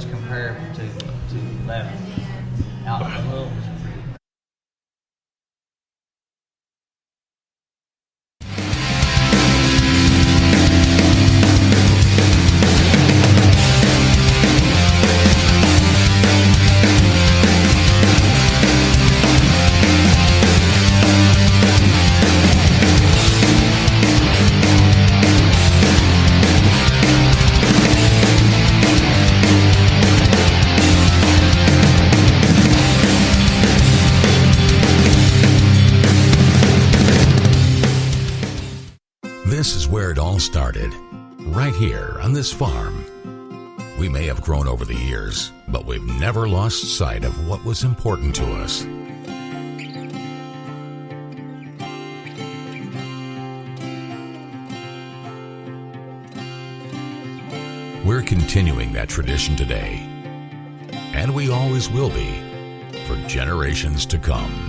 much comparable to 11. Out in the wilderness. This is where it all started, right here on this farm. We may have grown over the years, but we've never lost sight of what was important to us. We're continuing that tradition today, and we always will be for generations to come.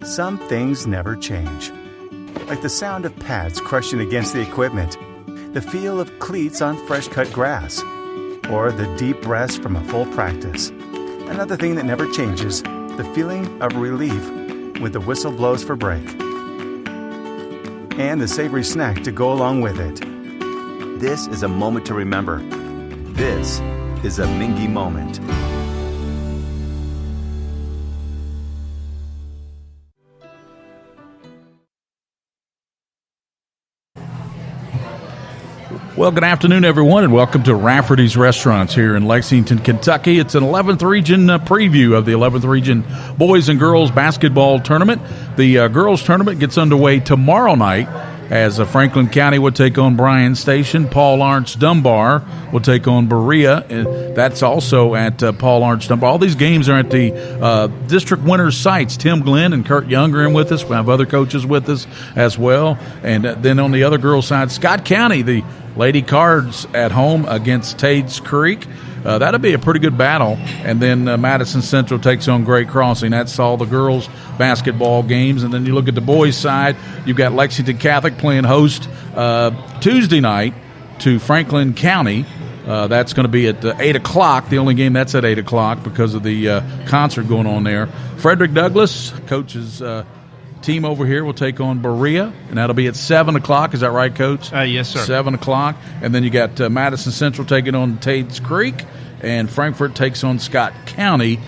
Some things never change, like the sound of pads crushing against the equipment, the feel of cleats on fresh-cut grass, or the deep breaths from a full practice. Another thing that never changes, the feeling of relief when the whistle blows for break, and the savory snack to go along with it. This is a moment to remember. This is a Mingy moment. Well, good afternoon, everyone, and welcome to Rafferty's Restaurants here in Lexington, Kentucky. It's an 11th Region preview of the 11th Region Boys and Girls Basketball Tournament. The girls' tournament gets underway tomorrow night as Franklin County will take on Bryan Station. Paul Laurence Dunbar will take on Berea. That's also at Paul Laurence Dunbar. All these games are at the district winners' sites. Tim Glenn and Kurt Young are in with us. We have other coaches with us as well. And then on the other girls' side, Scott County, the Lady Cards at home against Tades Creek. That'll be a pretty good battle. And then Madison Central takes on Great Crossing. That's all the girls' basketball games. And then you look at the boys' side, you've got Lexington Catholic playing host Tuesday night to Franklin County. That's going to be at 8 o'clock. The only game that's at 8 o'clock because of the concert going on there. Frederick Douglass, coach's team over here, will take on Berea, and that'll be at 7 o'clock. Is that right, Coach? Yes, sir. 7 o'clock. And then you got Madison Central taking on Tades Creek, and Frankfort takes on Scott County,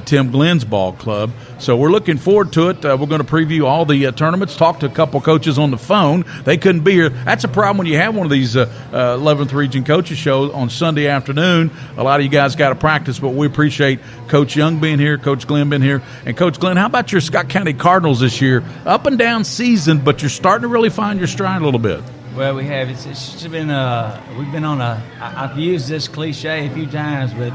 Tim Glenn's ball club. So we're looking forward to it. We're going to preview all the tournaments, talk to a couple coaches on the phone. They couldn't be here. That's a problem when you have one of these 11th Region coaches shows on Sunday afternoon. A lot of you guys got to practice, but we appreciate Coach Young being here, Coach Glenn being here. And Coach Glenn, how about your Scott County Cardinals this year? Up and down season, but you're starting to really find your stride a little bit. Well, we have. It's just been we've been on I've used this cliche a few times, but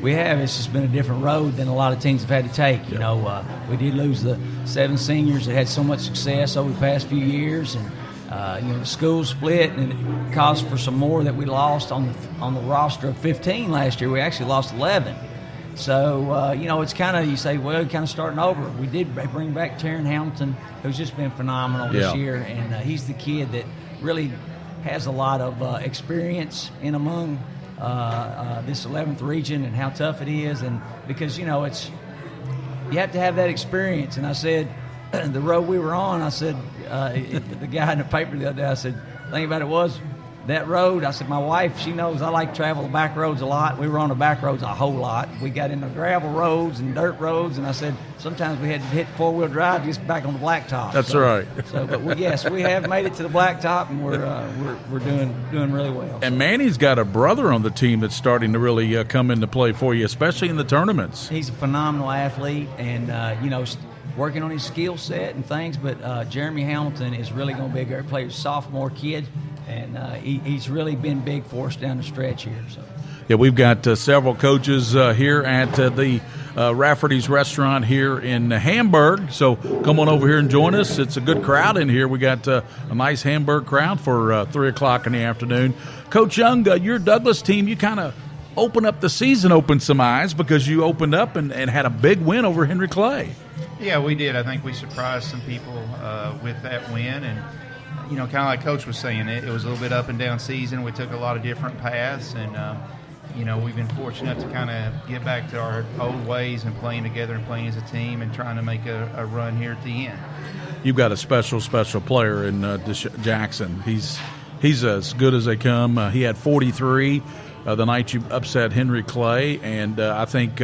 it's just been a different road than a lot of teams have had to take. You know, we did lose the 7 seniors that had so much success over the past few years, and the school split, and it caused for some more that we lost on the roster of 15 last year. We actually lost 11. So, it's kind of, you say, well, kind of starting over. We did bring back Taryn Hamilton, who's just been phenomenal this year, and he's the kid that really has a lot of experience in among this 11th Region and how tough it is. And because, you have to have that experience. And I said, the road we were on, I said, the guy in the paper the other day, I said, the thing about it was, that road, I said, my wife, she knows I like to travel the back roads a lot. We were on the back roads a whole lot. We got into gravel roads and dirt roads, and I said, sometimes we had to hit 4-wheel drive to get back on the blacktop. That's right. But we have made it to the blacktop, and we're doing really well. And Manny's got a brother on the team that's starting to really come into play for you, especially in the tournaments. He's a phenomenal athlete, and working on his skill set and things. But Jeremy Hamilton is really going to be a great player. Sophomore kid. and he's really been big for us down the stretch here. So. Yeah, we've got several coaches here at the Rafferty's Restaurant here in Hamburg. So come on over here and join us. It's a good crowd in here. We got a nice Hamburg crowd for 3 o'clock in the afternoon. Coach Young, your Douglas team, you kind of opened up the season, opened some eyes because you opened up and had a big win over Henry Clay. Yeah, we did. I think we surprised some people with that win. And, kind of like Coach was saying, it was a little bit up and down season. We took a lot of different paths and we've been fortunate enough to kind of get back to our old ways and playing together and playing as a team and trying to make a run here at the end. You've got a special player in Jackson. He's as good as they come. He had 43 the night you upset Henry Clay, and I think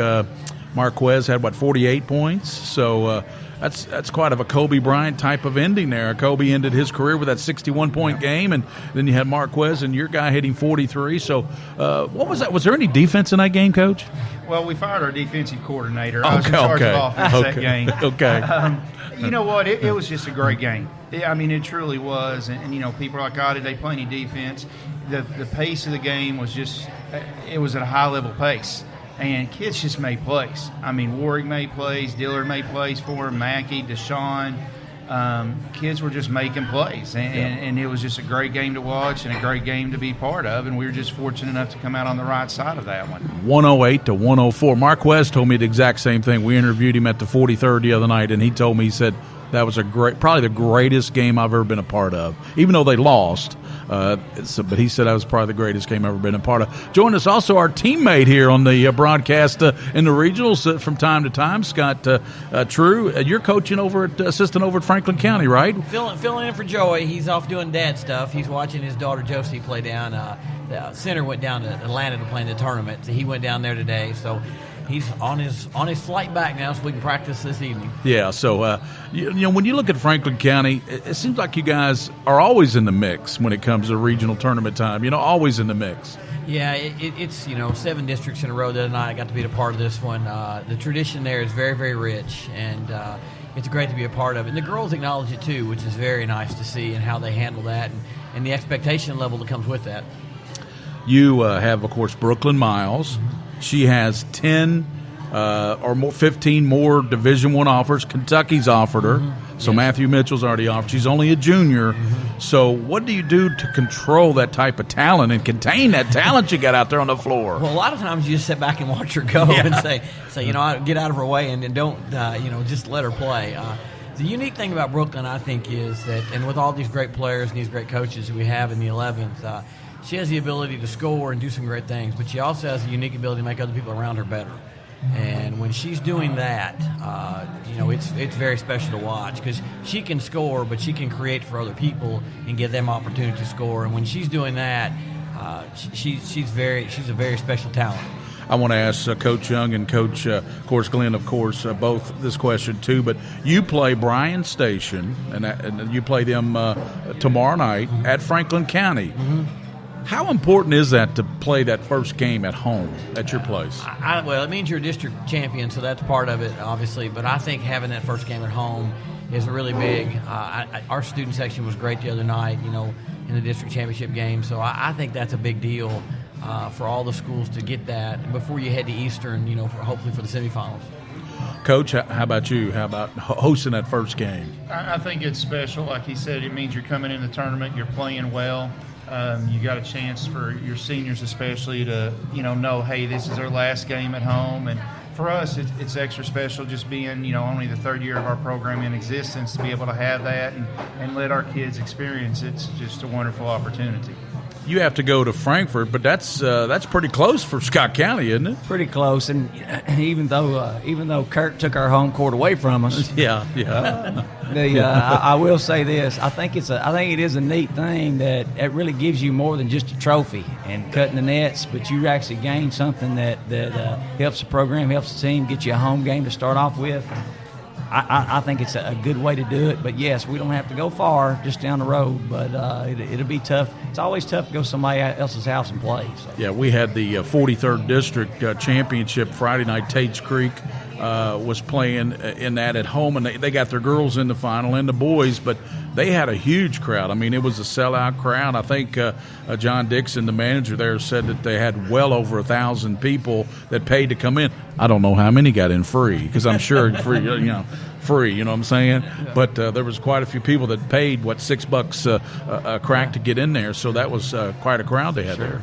Marquez had, 48 points? So that's quite of a Kobe Bryant type of ending there. Kobe ended his career with that 61-point game, and then you had Marquez and your guy hitting 43. So what was that? Was there any defense in that game, Coach? Well, we fired our defensive coordinator. I was in charge of offense that game. Okay. You know what? It was just a great game. It truly was. And people are like, oh, did they play any defense? The pace of the game was it was at a high-level pace. And kids just made plays. Warwick made plays, Dillard made plays for him, Mackey, Deshaun. Kids were just making plays. And it was just a great game to watch and a great game to be part of. And we were just fortunate enough to come out on the right side of that one. 108-104. Marquez told me the exact same thing. We interviewed him at the 43rd the other night, and he told me, he said, that was probably the greatest game I've ever been a part of, even though they lost. But he said that was probably the greatest game I've ever been a part of. Join us also our teammate here on the broadcast in the regionals from time to time, Scott True. You're coaching assistant over at Franklin County, right? Filling in for Joey. He's off doing dad stuff. He's watching his daughter Josie play down. The center went down to Atlanta to play in the tournament. So he went down there today. So he's on his flight back now, so we can practice this evening. Yeah, so when you look at Franklin County, it seems like you guys are always in the mix when it comes to regional tournament time. Always in the mix. Yeah, it's 7 districts in a row the other night. I got to be a part of this one. The tradition there is very, very rich, and it's great to be a part of it. And the girls acknowledge it too, which is very nice to see, and how they handle that, and the expectation level that comes with that. You have, of course, Brooklyn Miles. She has 10 or more, 15 more Division I offers. Kentucky's offered her. Mm-hmm. So yes. Matthew Mitchell's already offered. She's only a junior. Mm-hmm. So what do you do to control that type of talent and contain that talent you got out there on the floor? Well, a lot of times you just sit back and watch her go and say, get out of her way and don't, just let her play. The unique thing about Brooklyn, I think, is that, and with all these great players and these great coaches we have in the 11th, she has the ability to score and do some great things, but she also has the unique ability to make other people around her better. And when she's doing that, it's very special to watch because she can score, but she can create for other people and give them opportunity to score. And when she's doing that, she's a very special talent. I want to ask Coach Young and Coach, Glenn, both this question too. But you play Bryan Station, and you play them tomorrow night at Franklin County. Mm-hmm. How important is that to play that first game at home at your place? Well, it means you're a district champion, so that's part of it, obviously. But I think having that first game at home is really big. Our student section was great the other night, in the district championship game. So I think that's a big deal for all the schools to get that before you head to Eastern, hopefully for the semifinals. Coach, how about you? How about hosting that first game? I think it's special. Like he said, it means you're coming in the tournament, you're playing well. You got a chance for your seniors especially to, know, hey, this is our last game at home. And for us, it's extra special just being, only the third year of our program in existence to be able to have that and let our kids experience it. It's just a wonderful opportunity. You have to go to Frankfort, but that's pretty close for Scott County, isn't it? Pretty close, and even though Kirk took our home court away from us, I will say this: I think it is a neat thing that it really gives you more than just a trophy and cutting the nets, but you actually gain something that helps the program, helps the team, get you a home game to start off with. I think it's a good way to do it. But, yes, we don't have to go far, just down the road. But it'll be tough. It's always tough to go to somebody else's house and play. So. Yeah, we had the 43rd District Championship Friday night, Tates Creek. was playing in that at home, and they got their girls in the final and the boys, but they had a huge crowd. I mean, it was a sellout crowd. I think John Dixon, the manager there, said that they had well over 1,000 people that paid to come in. I don't know how many got in free, because I'm sure free, free, you know what I'm saying? Yeah. But there was quite a few people that paid, $6 a crack to get in there, so that was quite a crowd they had there.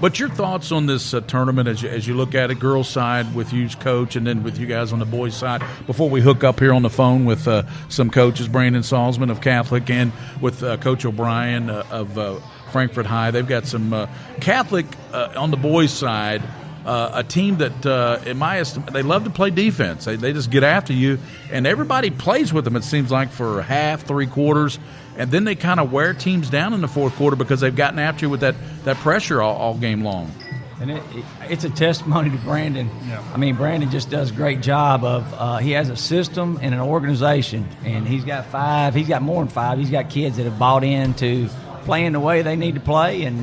But your thoughts on this tournament as you look at it, girls' side with you, coach, and then with you guys on the boys' side, before we hook up here on the phone with some coaches, Brandon Salzman of Catholic and with Coach O'Brien of Frankfort High. They've got some Catholic on the boys' side, a team that, in my estimate, they love to play defense. They just get after you, and everybody plays with them, it seems like, for half, 3 quarters. And then they kind of wear teams down in the fourth quarter because they've gotten after you with that pressure all game long. And it's a testimony to Brandon. Yeah. I mean, Brandon just does a great job of he has a system and an organization, and he's got more than 5. He's got kids that have bought into playing the way they need to play and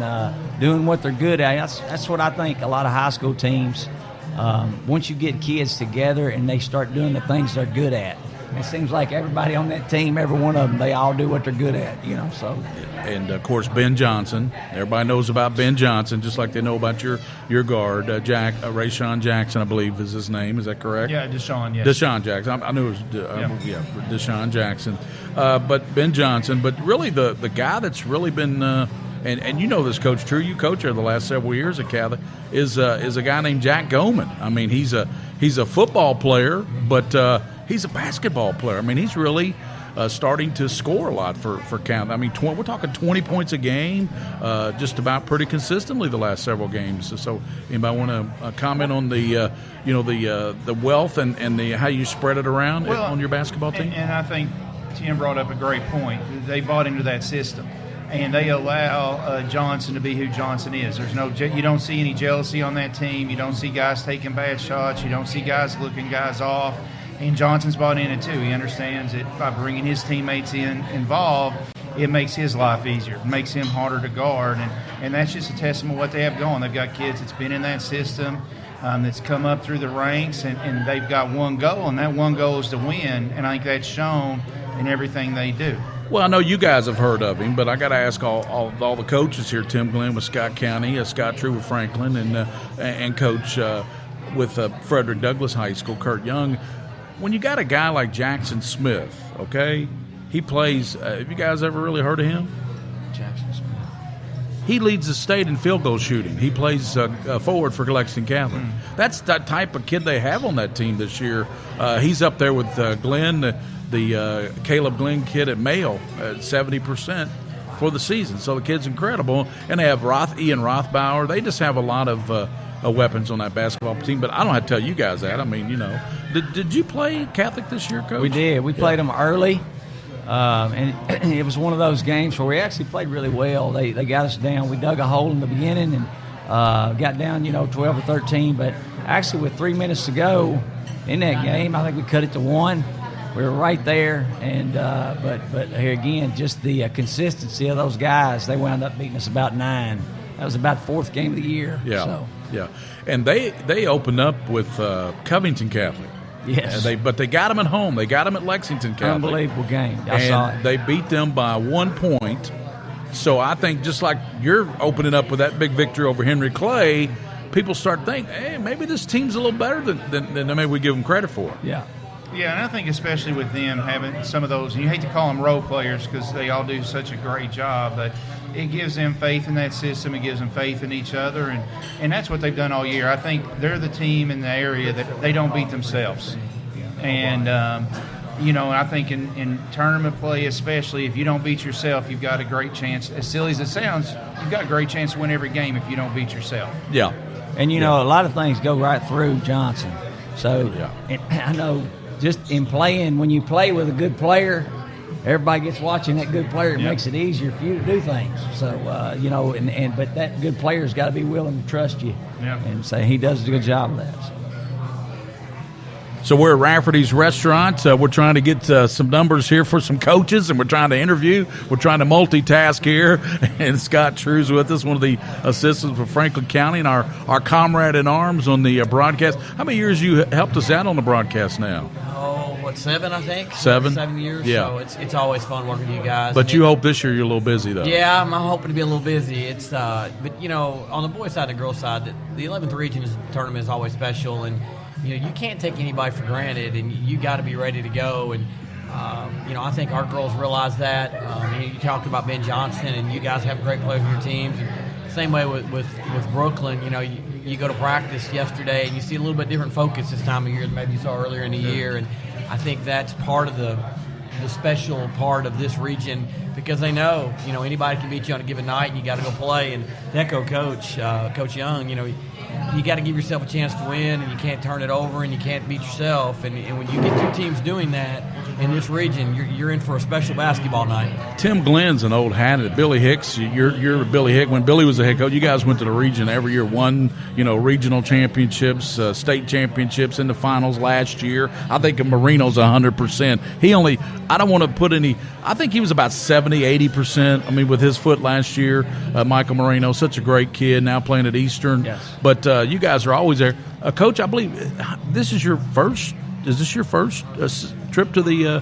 doing what they're good at. That's what I think a lot of high school teams, once you get kids together and they start doing the things they're good at, it seems like everybody on that team, every one of them, they all do what they're good at, so. And, of course, Ben Johnson. Everybody knows about Ben Johnson, just like they know about your guard, Rayshawn Jackson, I believe is his name. Is that correct? Yeah, Deshaun, yes. Deshaun Jackson. I knew it was Deshaun Jackson. But Ben Johnson. But really the guy that's really been and you know this, Coach True, you coach her the last several years at Catholic, is a guy named Jack Goman. I mean, he's a football player, but he's a basketball player. I mean, he's really starting to score a lot for Catholic. I mean, we're talking 20 points a game, just about pretty consistently the last several games. So, anybody want to comment on the wealth and the how you spread it around on your basketball team? And I think Tim brought up a great point. They bought into that system, and they allow Johnson to be who Johnson is. You don't see any jealousy on that team. You don't see guys taking bad shots. You don't see guys looking guys off. And Johnson's bought in it too. He understands that by bringing his teammates involved, it makes his life easier. It makes him harder to guard. And that's just a testament of what they have going. They've got kids that's been in that system, that's come up through the ranks, and they've got one goal, and that one goal is to win. And I think that's shown in everything they do. Well, I know you guys have heard of him, but I got to ask all the coaches here, Tim Glenn with Scott County, Scott True with Franklin, and Coach with Frederick Douglass High School, Kurt Young. When you got a guy like Jackson Smith, okay, he plays have you guys ever really heard of him? Jackson Smith. He leads the state in field goal shooting. He plays forward for Lexington Catholic. That's the type of kid they have on that team this year. He's up there with Glenn, the Caleb Glenn kid at Mayo at 70% for the season. So the kid's incredible. And they have Ian Rothbauer. They just have a lot of weapons on that basketball team. But I don't have to tell you guys that. I mean, Did you play Catholic this year, Coach? We did. We played them early, and it was one of those games where we actually played really well. They got us down. We dug a hole in the beginning and got down, 12 or 13. But actually, with 3 minutes to go in that game, I think we cut it to 1. We were right there, and but here again, just the consistency of those guys. They wound up beating us about 9. That was about the 4th game of the year. Yeah, so. Yeah, and they opened up with Covington Catholic. Yes, but they got them at home. They got them at Lexington Catholic. Unbelievable game. I saw it. They beat them by 1 point. So I think just like you're opening up with that big victory over Henry Clay, people start thinking, hey, maybe this team's a little better than maybe we give them credit for. Yeah. Yeah, and I think especially with them having some of those, and you hate to call them role players because they all do such a great job, but it gives them faith in that system. It gives them faith in each other, and that's what they've done all year. I think they're the team in the area that they don't beat themselves. And, I think in tournament play especially, if you don't beat yourself, you've got a great chance. As silly as it sounds, you've got a great chance to win every game if you don't beat yourself. Yeah. And, a lot of things go right through Johnson. So and I know just in playing, when you play with a good player, everybody gets watching that good player. It makes it easier for you to do things. So, but that good player's got to be willing to trust you and say he does a good job of that. So. So we're at Rafferty's Restaurant. We're trying to get some numbers here for some coaches, and we're trying to interview. We're trying to multitask here. And Scott True's with us, one of the assistants for Franklin County, and our comrade in arms on the broadcast. How many years you helped us out on the broadcast now? 7, I think. 7 years. Yeah. So it's always fun working with you guys. But you hope this year you're a little busy, though. Yeah, I'm hoping to be a little busy. It's but you know, on the boys' side and the girls' side, the 11th region tournament is always special, and you know, you can't take anybody for granted, and you got to be ready to go. And you know, I think our girls realize that. You talked about Ben Johnson, and you guys have great players on your teams. And same way with Brooklyn. You know, you go to practice yesterday, and you see a little bit different focus this time of year than maybe you saw earlier in the year. And I think that's part of the special part of this region, because they know, you know, anybody can beat you on a given night, and you got to go play. And Deco coach, Coach Young, you know, you got to give yourself a chance to win, and you can't turn it over, and you can't beat yourself. And when you get two teams doing that in this region, you're in for a special basketball night. Tim Glenn's an old hat at Billy Hicks. You're Billy Hicks. When Billy was the head coach, you guys went to the region every year, won, you know, regional championships, state championships in the finals last year. I think Marino's 100%. I don't want to put any, I think he was about 70, 80%. I mean, with his foot last year, Michael Marino, such a great kid, now playing at Eastern. Yes. But you guys are always there. Coach, I believe this is your first, trip to the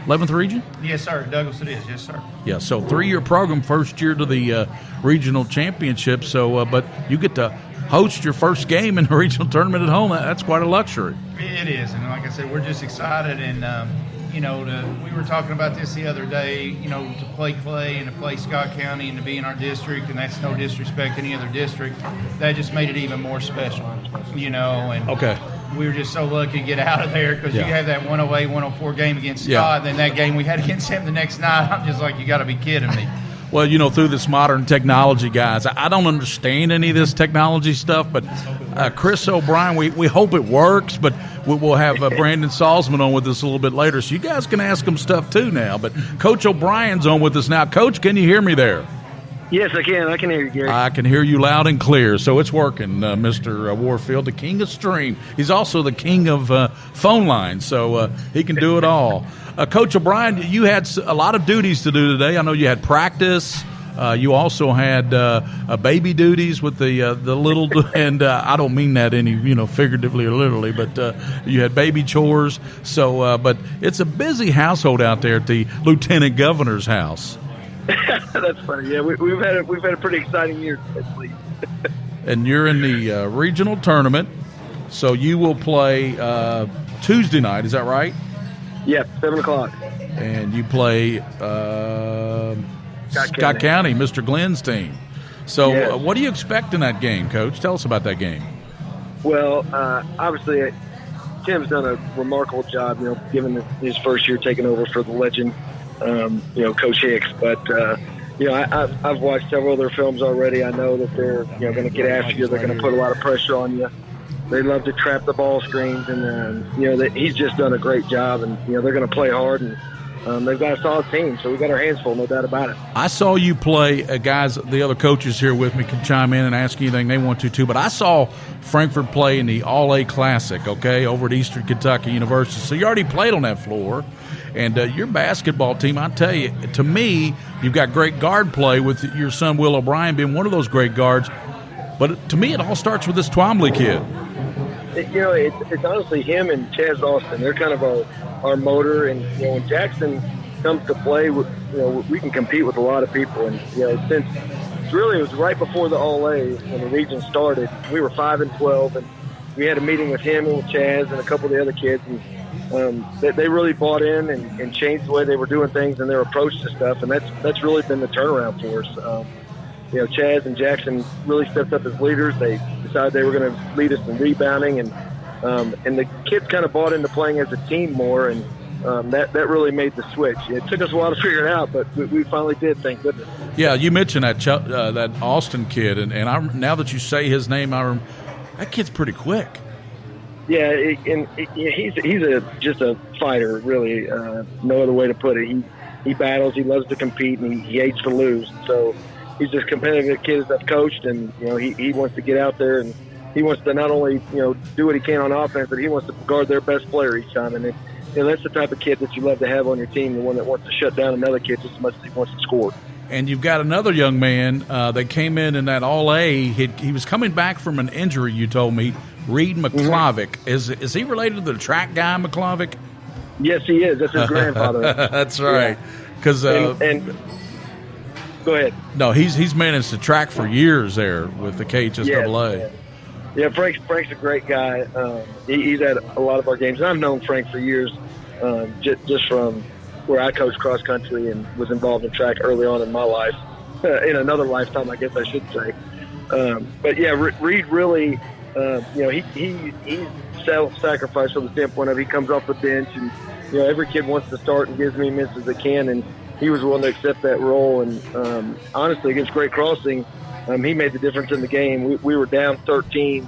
11th region? Yes, sir. Douglas, it is. Yes, sir. Yeah, so 3-year program, first year to the regional championship. So, but you get to host your first game in the regional tournament at home. That's quite a luxury. It is, and like I said, we're just excited. And you know, we were talking about this the other day. You know, to play Clay and to play Scott County and to be in our district, and that's no disrespect to any other district. That just made it even more special. You know, and okay. We were just so lucky to get out of there, because you have that 108, 104 game against Scott, Yeah. then that game we had against him the next night. I'm just like, you got to be kidding me. Well, you know, through this modern technology, guys, I don't understand any of this technology stuff, but Chris O'Brien, we hope it works, but we'll have Brandon Salzman on with us a little bit later, so you guys can ask him stuff too now. But Coach O'Brien's on with us now. Coach, can you hear me there? Yes, I can. I can hear you, Gary. I can hear you loud and clear, so it's working, Mr. Warfield, the king of stream. He's also the king of phone lines, so he can do it all. Coach O'Brien, you had a lot of duties to do today. I know you had practice. You also had baby duties with the little, and I don't mean that any, you know, figuratively or literally, but you had baby chores. So, but it's a busy household out there at the Lieutenant Governor's house. That's funny. Yeah, we've had a pretty exciting year at least. And you're in the regional tournament, so you will play Tuesday night. Is that right? Yeah, 7:00. And you play Scott County, Mr. Glenn's team. So Yes. what do you expect in that game, Coach? Tell us about that game. Well, obviously, Tim's done a remarkable job, you know, given his first year taking over for the legend, you know, Coach Hicks. But, you know, I've watched several of their films already. I know that they're, you know, going to get after you. They're going to put a lot of pressure on you. They love to trap the ball screens, and, you know, he's just done a great job. And, you know, they're going to play hard, and they've got a solid team, so we've got our hands full, no doubt about it. I saw you play, guys, the other coaches here with me can chime in and ask anything they want to, too, but I saw Frankfort play in the All-A Classic, okay, over at Eastern Kentucky University. So you already played on that floor, and your basketball team, I tell you, to me, you've got great guard play with your son Will O'Brien being one of those great guards, but to me it all starts with this Twombly kid. You know, it's honestly him and Chaz Austin. They're kind of our motor, and, you know, when Jackson comes to play, you know, we can compete with a lot of people. And, you know, since it was right before the All-A when the region started, we were 5-12, and we had a meeting with him and with Chaz and a couple of the other kids, and they really bought in and changed the way they were doing things and their approach to stuff, and that's really been the turnaround for us. You know, Chaz and Jackson really stepped up as leaders. They decided they were going to lead us in rebounding, and the kids kind of bought into playing as a team more, and that really made the switch. It took us a while to figure it out, but we finally did, thank goodness. Yeah, you mentioned that Austin kid, and now that you say his name, that kid's pretty quick. Yeah, he's just a fighter, really. No other way to put it. He battles, he loves to compete, and he hates to lose. So he's as competitive a kid as I've coached, and, you know, he wants to get out there and he wants to not only do what he can on offense, but he wants to guard their best player each time. And that's the type of kid that you love to have on your team, the one that wants to shut down another kid just as much as he wants to score. And you've got another young man that came in that All-A. He was coming back from an injury, you told me, Reed McClavick. Mm-hmm. Is he related to the track guy McClavick? Yes, he is. That's his grandfather. That's right. Because and go ahead. No, he's managed to track for years there with the KHSAA. Yeah, Frank's a great guy. He's at a lot of our games. And I've known Frank for years, just from where I coached cross country and was involved in track early on in my life, in another lifetime, I guess I should say. But yeah, Reed really, he's self-sacrificed from the standpoint of he comes off the bench and every kid wants to start and gives me as minutes as they can, and he was willing to accept that role. And honestly, against Great Crossing, he made the difference in the game. We were down 13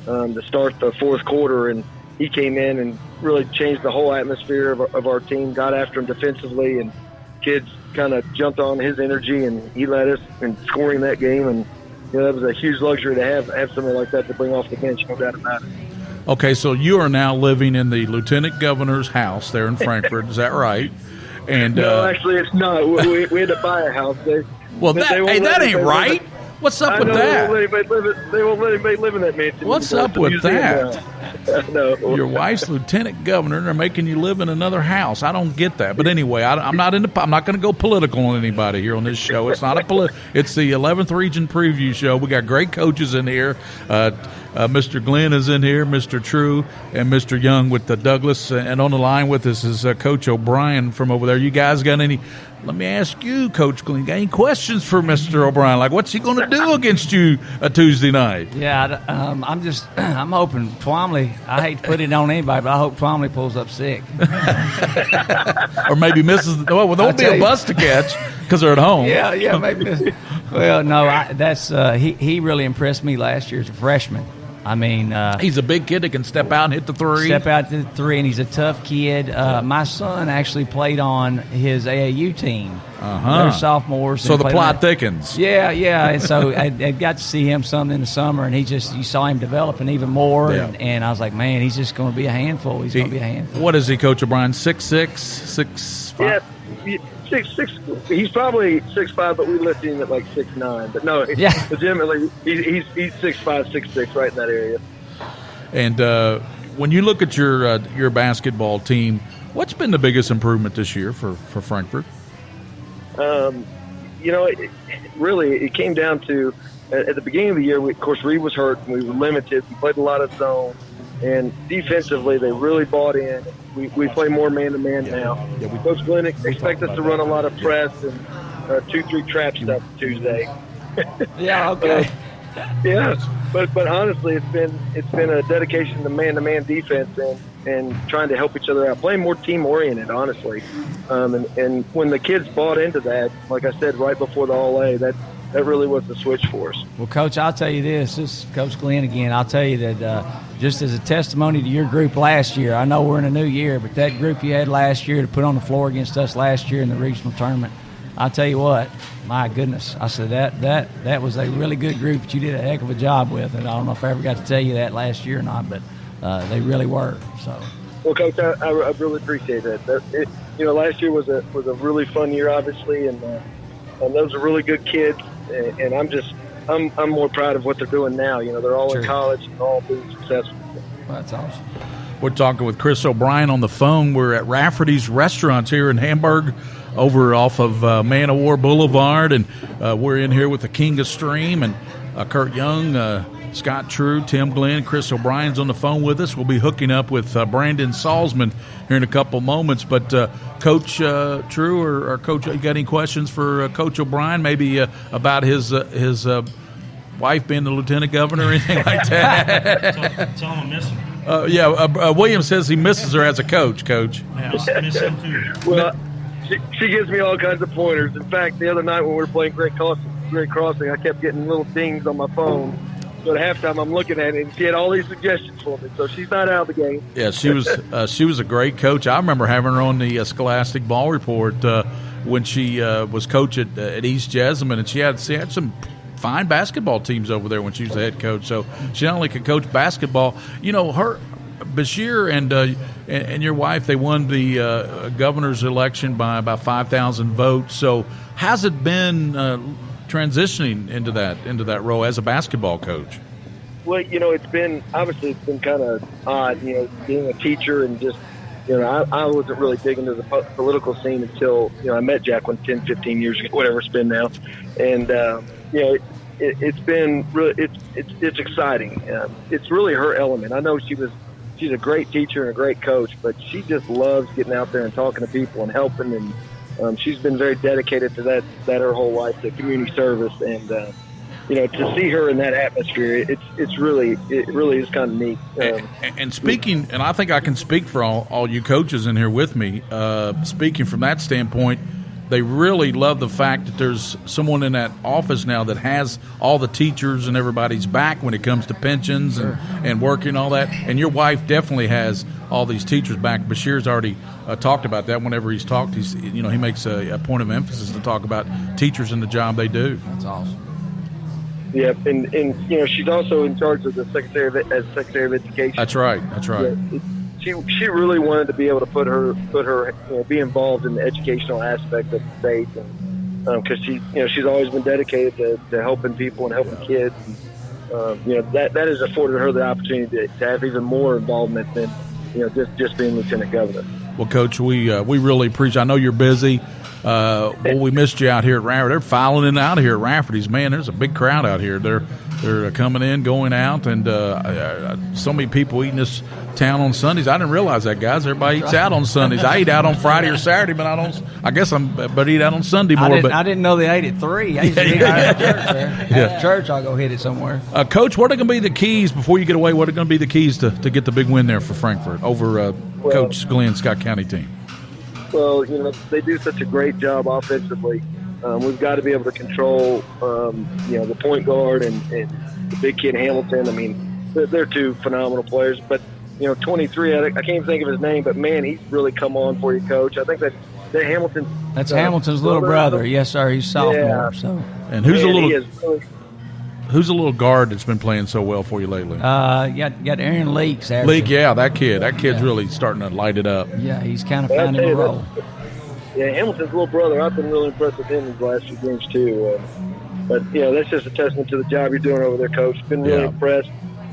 to start the fourth quarter, and he came in and really changed the whole atmosphere of our team, got after him defensively, and kids kind of jumped on his energy, and he led us in scoring that game. And that was a huge luxury to have somebody like that to bring off the bench, no doubt about it. Okay, so you are now living in the Lieutenant Governor's house there in Frankfort. Is that right? And no, actually, it's not. We had to buy a house. That ain't right. What's up with that? They won't let anybody live in that mansion. What's up with that? No. Your wife's lieutenant governor, and they're making you live in another house. I don't get that. But anyway, I'm not going to go political on anybody here on this show. It's not it's the 11th Region Preview Show. We got great coaches in here. Mr. Glenn is in here, Mr. True, and Mr. Young with the Douglas. And on the line with us is Coach O'Brien from over there. You guys got any? Let me ask you, Coach Glenn, got any questions for Mr. O'Brien? Like, what's he going to do against you a Tuesday night? Yeah, I'm hoping Twomley, I hate to put it on anybody, but I hope Twomley pulls up sick. Or maybe misses. Well, there won't be a bus to catch because they're at home. Yeah, maybe. Well, no, he really impressed me last year as a freshman. I mean, he's a big kid that can step out and hit the three. And he's a tough kid. My son actually played on his AAU team. They're sophomores. So the plot thickens. Yeah. And so I got to see him some in the summer, and you saw him developing even more. Yeah. And I was like, man, he's just going to be a handful. He's going to be a handful. What is he, Coach O'Brien? 6'6", 6'5"? Yeah. 6'6". He's probably 6'5", but we listed him at like 6'9". But no, legitimately, he's 6'5", 6'6", right in that area. And when you look at your basketball team, what's been the biggest improvement this year for Frankfort? It came down to at the beginning of the year. Of course, Reed was hurt, and we were limited. We played a lot of zone, and defensively, they really bought in. We play more man-to-man now. Coach Glenn expects us to run a lot of press and 2-3 trap stuff Tuesday. Yeah, okay. Yeah, but honestly, it's been a dedication to man-to-man defense and trying to help each other out, playing more team-oriented, honestly. And when the kids bought into that, like I said, right before the All-A, that really was the switch for us. Well, Coach, I'll tell you this is Coach Glenn again. I'll tell you that just as a testimony to your group last year, I know we're in a new year, but that group you had last year to put on the floor against us last year in the regional tournament, I'll tell you what, my goodness, I said that was a really good group that you did a heck of a job with, and I don't know if I ever got to tell you that last year or not, but they really were. So. Well, Coach, I really appreciate that. Last year was a really fun year, obviously, and those are really good kids, and I'm more proud of what they're doing now. They're all in college and all being successful. Well, that's awesome. We're talking with Chris O'Brien on the phone. We're at Rafferty's Restaurants here in Hamburg, over off of Man of War Boulevard, and we're in here with the King of Stream and Kurt Young, Scott True, Tim Glenn, Chris O'Brien's on the phone with us. We'll be hooking up with Brandon Salzman here in a couple moments. But Coach True or Coach, you got any questions for Coach O'Brien? Maybe about his wife being the lieutenant governor or anything like that? Tell him I miss him. William says he misses her as a coach. Yeah, I miss him too. Well, she gives me all kinds of pointers. In fact, the other night when we were playing Great Crossing, I kept getting little dings on my phone. So at halftime, I'm looking at it, and she had all these suggestions for me. So she's not out of the game. Yeah, she was a great coach. I remember having her on the Scholastic Ball Report when she was coach at East Jessamine, and she had some fine basketball teams over there when she was the head coach. So she not only could coach basketball, you know, her Bashir and your wife, they won the governor's election by about 5,000 votes. So how's it been transitioning into that role as a basketball coach? Well, you know, it's been kind of odd, you know, being a teacher and just, you know, I wasn't really big into the political scene until, you know, I met Jacqueline 10, 15 years ago, whatever it's been now. And, you know, it's been really, it's exciting. It's really her element. I know she's a great teacher and a great coach, but she just loves getting out there and talking to people and helping. And she's been very dedicated to that her whole life, to community service. And, you know, to see her in that atmosphere, it really is kind of neat. And speaking, and I think I can speak for all you coaches in here with me, speaking from that standpoint, they really love the fact that there's someone in that office now that has all the teachers and everybody's back when it comes to pensions and working all that. And your wife definitely has all these teachers back. Bashir's already talked about that. Whenever he's talked, he makes a point of emphasis to talk about teachers and the job they do. That's awesome. Yeah, and you know, she's also in charge of the Secretary of Education. That's right. Yeah, she really wanted to be able to put her you know, be involved in the educational aspect of the state, and because she's always been dedicated to helping people and helping kids. And, you know, that has afforded her the opportunity to have even more involvement than, you know, just being lieutenant governor. Well, Coach, we really appreciate. I know you're busy. We missed you out here at Rafferty. They're filing in and out of here at Rafferty's. Man, there's a big crowd out here. They're coming in, going out, and so many people eating this town on Sundays. I didn't realize that, guys. Everybody eats out on Sundays. I eat out on Friday or Saturday, but I guess I eat out on Sunday more. I didn't know they ate at 3. I used to eat out at church there. After church, I'll go hit it somewhere. Coach, what are going to be the keys before you get away? What are going to be the keys to get the big win there for Frankfort over Coach Glenn Scott County team? Well, you know, they do such a great job offensively. We've got to be able to control, you know, the point guard and the big kid Hamilton. I mean, they're two phenomenal players. But, you know, 23, I can't think of his name, but, man, he's really come on for you, Coach. I think that Hamilton. That's Hamilton's little brother. Yes, sir. He's sophomore. Yeah. So. And who's a little guard that's been playing so well for you lately? You got Aaron Leaks. Leak, yeah, that kid's really starting to light it up. Yeah, he's kind of finding a role. Yeah, Hamilton's little brother. I've been really impressed with him in the last few games too. But you know, that's just a testament to the job you're doing over there, Coach. Been really impressed.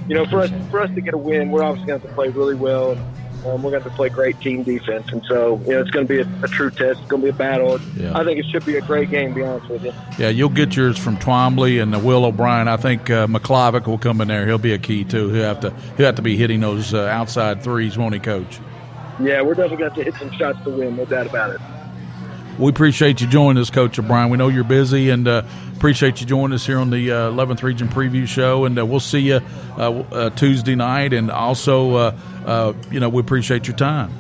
You know, for us to get a win, we're obviously going to have to play really well. We're going to have to play great team defense, and so, you know, it's going to be a true test. It's going to be a battle. Yeah. I think it should be a great game, to be honest with you. Yeah, you'll get yours from Twombly and Will O'Brien. I think McClavick will come in there. He'll be a key too. He'll have to be hitting those outside threes, won't he, Coach? Yeah, we're definitely going to hit some shots to win, no doubt about it. We appreciate you joining us, Coach O'Brien. We know you're busy, and appreciate you joining us here on the 11th Region Preview Show. And we'll see you Tuesday night. And also, you know, we appreciate your time.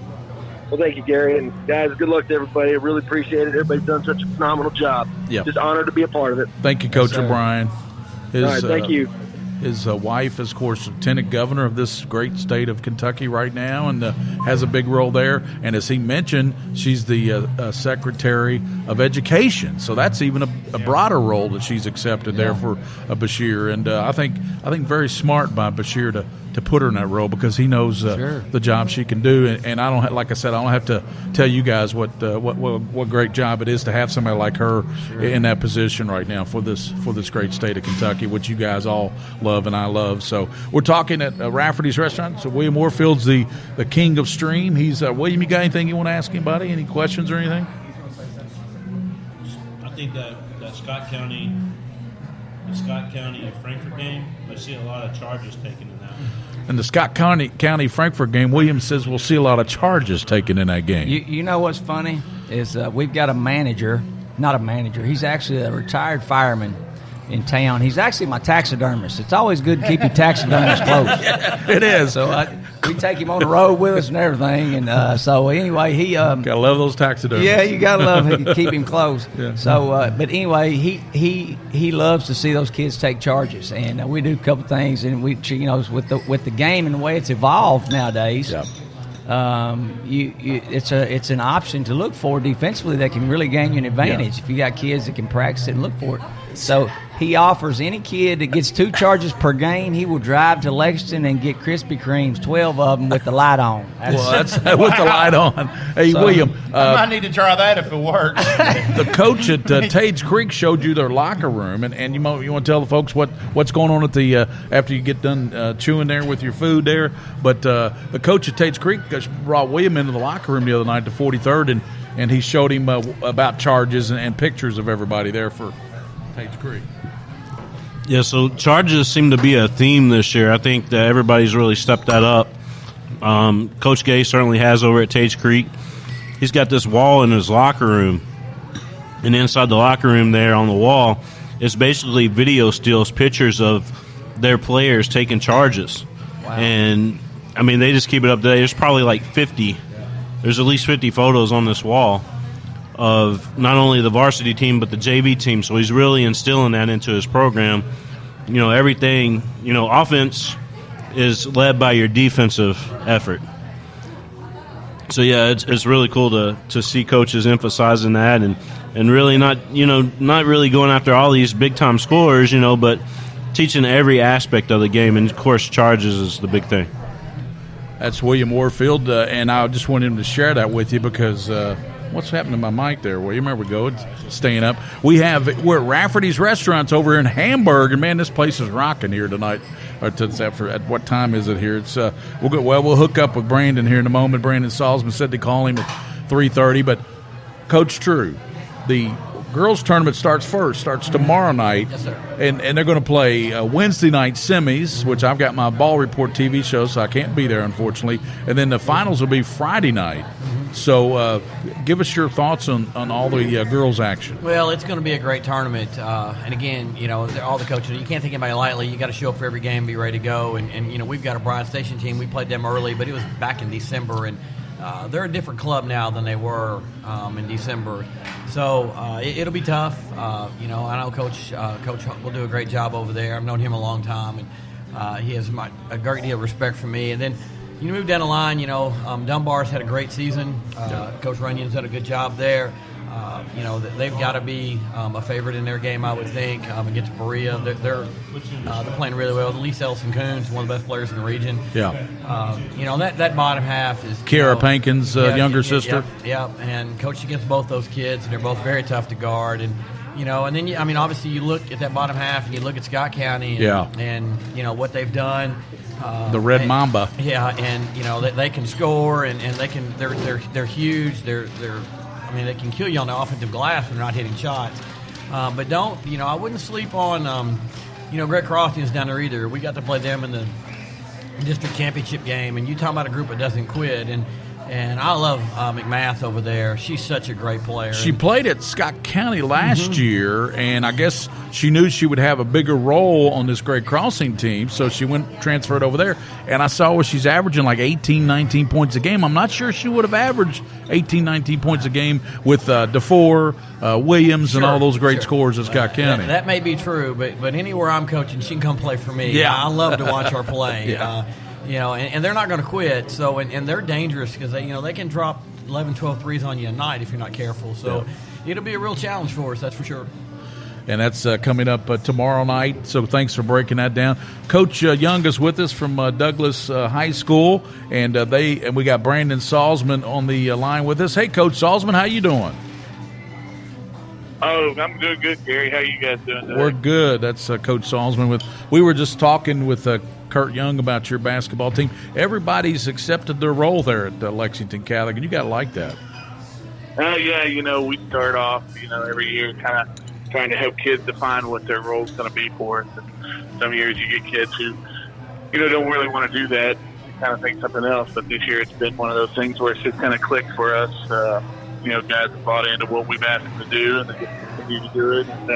Well, thank you, Gary. And, guys, good luck to everybody. I really appreciate it. Everybody's done such a phenomenal job. Yep. Just honored to be a part of it. Thank you, Coach O'Brien. All right, thank you. His wife is, of course, Lieutenant Governor of this great state of Kentucky right now, and has a big role there. And as he mentioned, she's the Secretary of Education, so that's even a broader role that she's accepted there for Bashir. And I think very smart by Bashir to put her in that role, because he knows the job she can do. And I don't, like I said, I don't have to tell you guys what great job it is to have somebody like her in that position right now for this great state of Kentucky, which you guys all love and I love. So we're talking at Rafferty's Restaurant. So William Warfield's the king of stream. He's William. You got anything you want to ask anybody? Any questions or anything? I think that Scott County Frankfort game, I see a lot of charges taken in that. And the Scott County Frankfort game, Williams says we'll see a lot of charges taken in that game. You know what's funny is we've got a manager, not a manager. He's actually a retired fireman in town. He's actually my taxidermist. It's always good to keep your taxidermist close. It is. So we take him on the road with us and everything. And so anyway, he gotta love those taxidermists. Yeah, you gotta love him. Keep him close. Yeah. So, but anyway, he loves to see those kids take charges, and we do a couple things. And we, you know, with the game and the way it's evolved nowadays. Yep. It's an option to look for defensively that can really gain you an advantage if you got kids that can practice it and look for it. So he offers any kid that gets 2 charges per game, he will drive to Lexington and get Krispy Kremes, 12 of them with the light on. That's with the light on. Hey, William. I might need to try that if it works. The coach at Tage Creek showed you their locker room, and you want to tell the folks what's going on at the after you get done chewing there with your food there. But the coach at Tage Creek brought William into the locker room the other night, the 43rd, and he showed him about charges and pictures of everybody there for Tage Creek. Yeah, so charges seem to be a theme this year. I think that everybody's really stepped that up. Coach Gay certainly has over at Tage Creek. He's got this wall in his locker room, and inside the locker room there on the wall is basically video stills, pictures of their players taking charges. Wow. And, I mean, they just keep it up to date. There's probably like 50. There's at least 50 photos on this wall of not only the varsity team but the JV team. So he's really instilling that into his program. You know, everything, you know, offense is led by your defensive effort. So, yeah, it's really cool to see coaches emphasizing that and really not really going after all these big-time scorers, but teaching every aspect of the game. And, of course, charges is the big thing. That's William Warfield, and I just wanted him to share that with you because what's happened to my mic there, William? There we go. It's staying up. We're at Rafferty's Restaurants over in Hamburg, and, man, this place is rocking here tonight. At what time is it here? It's we'll hook up with Brandon here in a moment. Brandon Salzman said to call him at 3:30. But Coach True, the girls tournament starts tomorrow night. Yes, sir. And they're going to play Wednesday night semis, which I've got my Ball Report TV show, so I can't be there, unfortunately. And then the finals will be Friday night. So give us your thoughts on all the girls' action. Well, it's going to be a great tournament. And, again, all the coaches, you can't take anybody lightly. You got to show up for every game, be ready to go. And we've got a Bryan Station team. We played them early, but it was back in December. And they're a different club now than they were in December. So it'll be tough. I know Coach will do a great job over there. I've known him a long time, and he has a great deal of respect for me. And then you move down the line, Dunbar's had a great season. Coach Runyon's done a good job there. They've got to be a favorite in their game, I would think, against Berea. They're playing really well. At least Ellison Coons, one of the best players in the region. Yeah. That bottom half is Kiara Pankin's younger sister. Yeah, and coached against both those kids, and they're both very tough to guard. And and then obviously you look at that bottom half, and you look at Scott County, and what they've done. The Red Mamba. Yeah, and they can score, and they're huge. They can kill you on the offensive glass when they're not hitting shots. But I wouldn't sleep on, Greg Crofton's down there either. We got to play them in the district championship game, and you talking about a group that doesn't quit. And I love McMath over there. She's such a great player. She played at Scott County last year, and I guess she knew she would have a bigger role on this Great Crossing team, so she transferred over there. And I saw where she's averaging like 18, 19 points a game. I'm not sure she would have averaged 18, 19 points a game with DeFore, Williams, and all those great scores at Scott County. That may be true, but anywhere I'm coaching, she can come play for me. Yeah. I love to watch her play. Yeah. And they're not going to quit. So, and they're dangerous because they can drop 11, 12 threes on you a night if you're not careful. So, it'll be a real challenge for us, that's for sure. And that's coming up tomorrow night. So thanks for breaking that down. Coach Young is with us from Douglas High School, and we got Brandon Salzman on the line with us. Hey, Coach Salzman, how you doing? Oh, I'm doing good, Gary. How you guys doing today? We're good. That's Coach Salzman. We were just talking with Kurt Young about your basketball team. Everybody's accepted their role there at Lexington Catholic, and you got to like that. Yeah, we start off, every year kind of trying to help kids define what their role is going to be for us. And some years you get kids who, don't really want to do that. You kind of think something else. But this year it's been one of those things where it's just kind of clicked for us. Guys have bought into what we've asked them to do, and they just continue to do it. And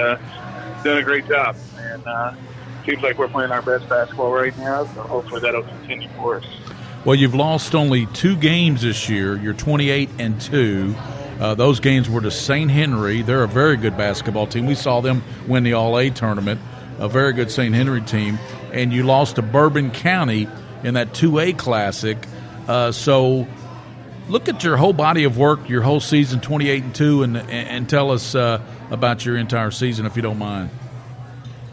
done a great job. And seems like we're playing our best basketball right now, so hopefully that'll continue for us. Well, you've lost only 2 games this year. You're 28-2. Those games were to St. Henry. They're a very good basketball team. We saw them win the All-A tournament, a very good St. Henry team. And you lost to Bourbon County in that 2A Classic. So look at your whole body of work, your whole season, 28-2, and tell us about your entire season, if you don't mind.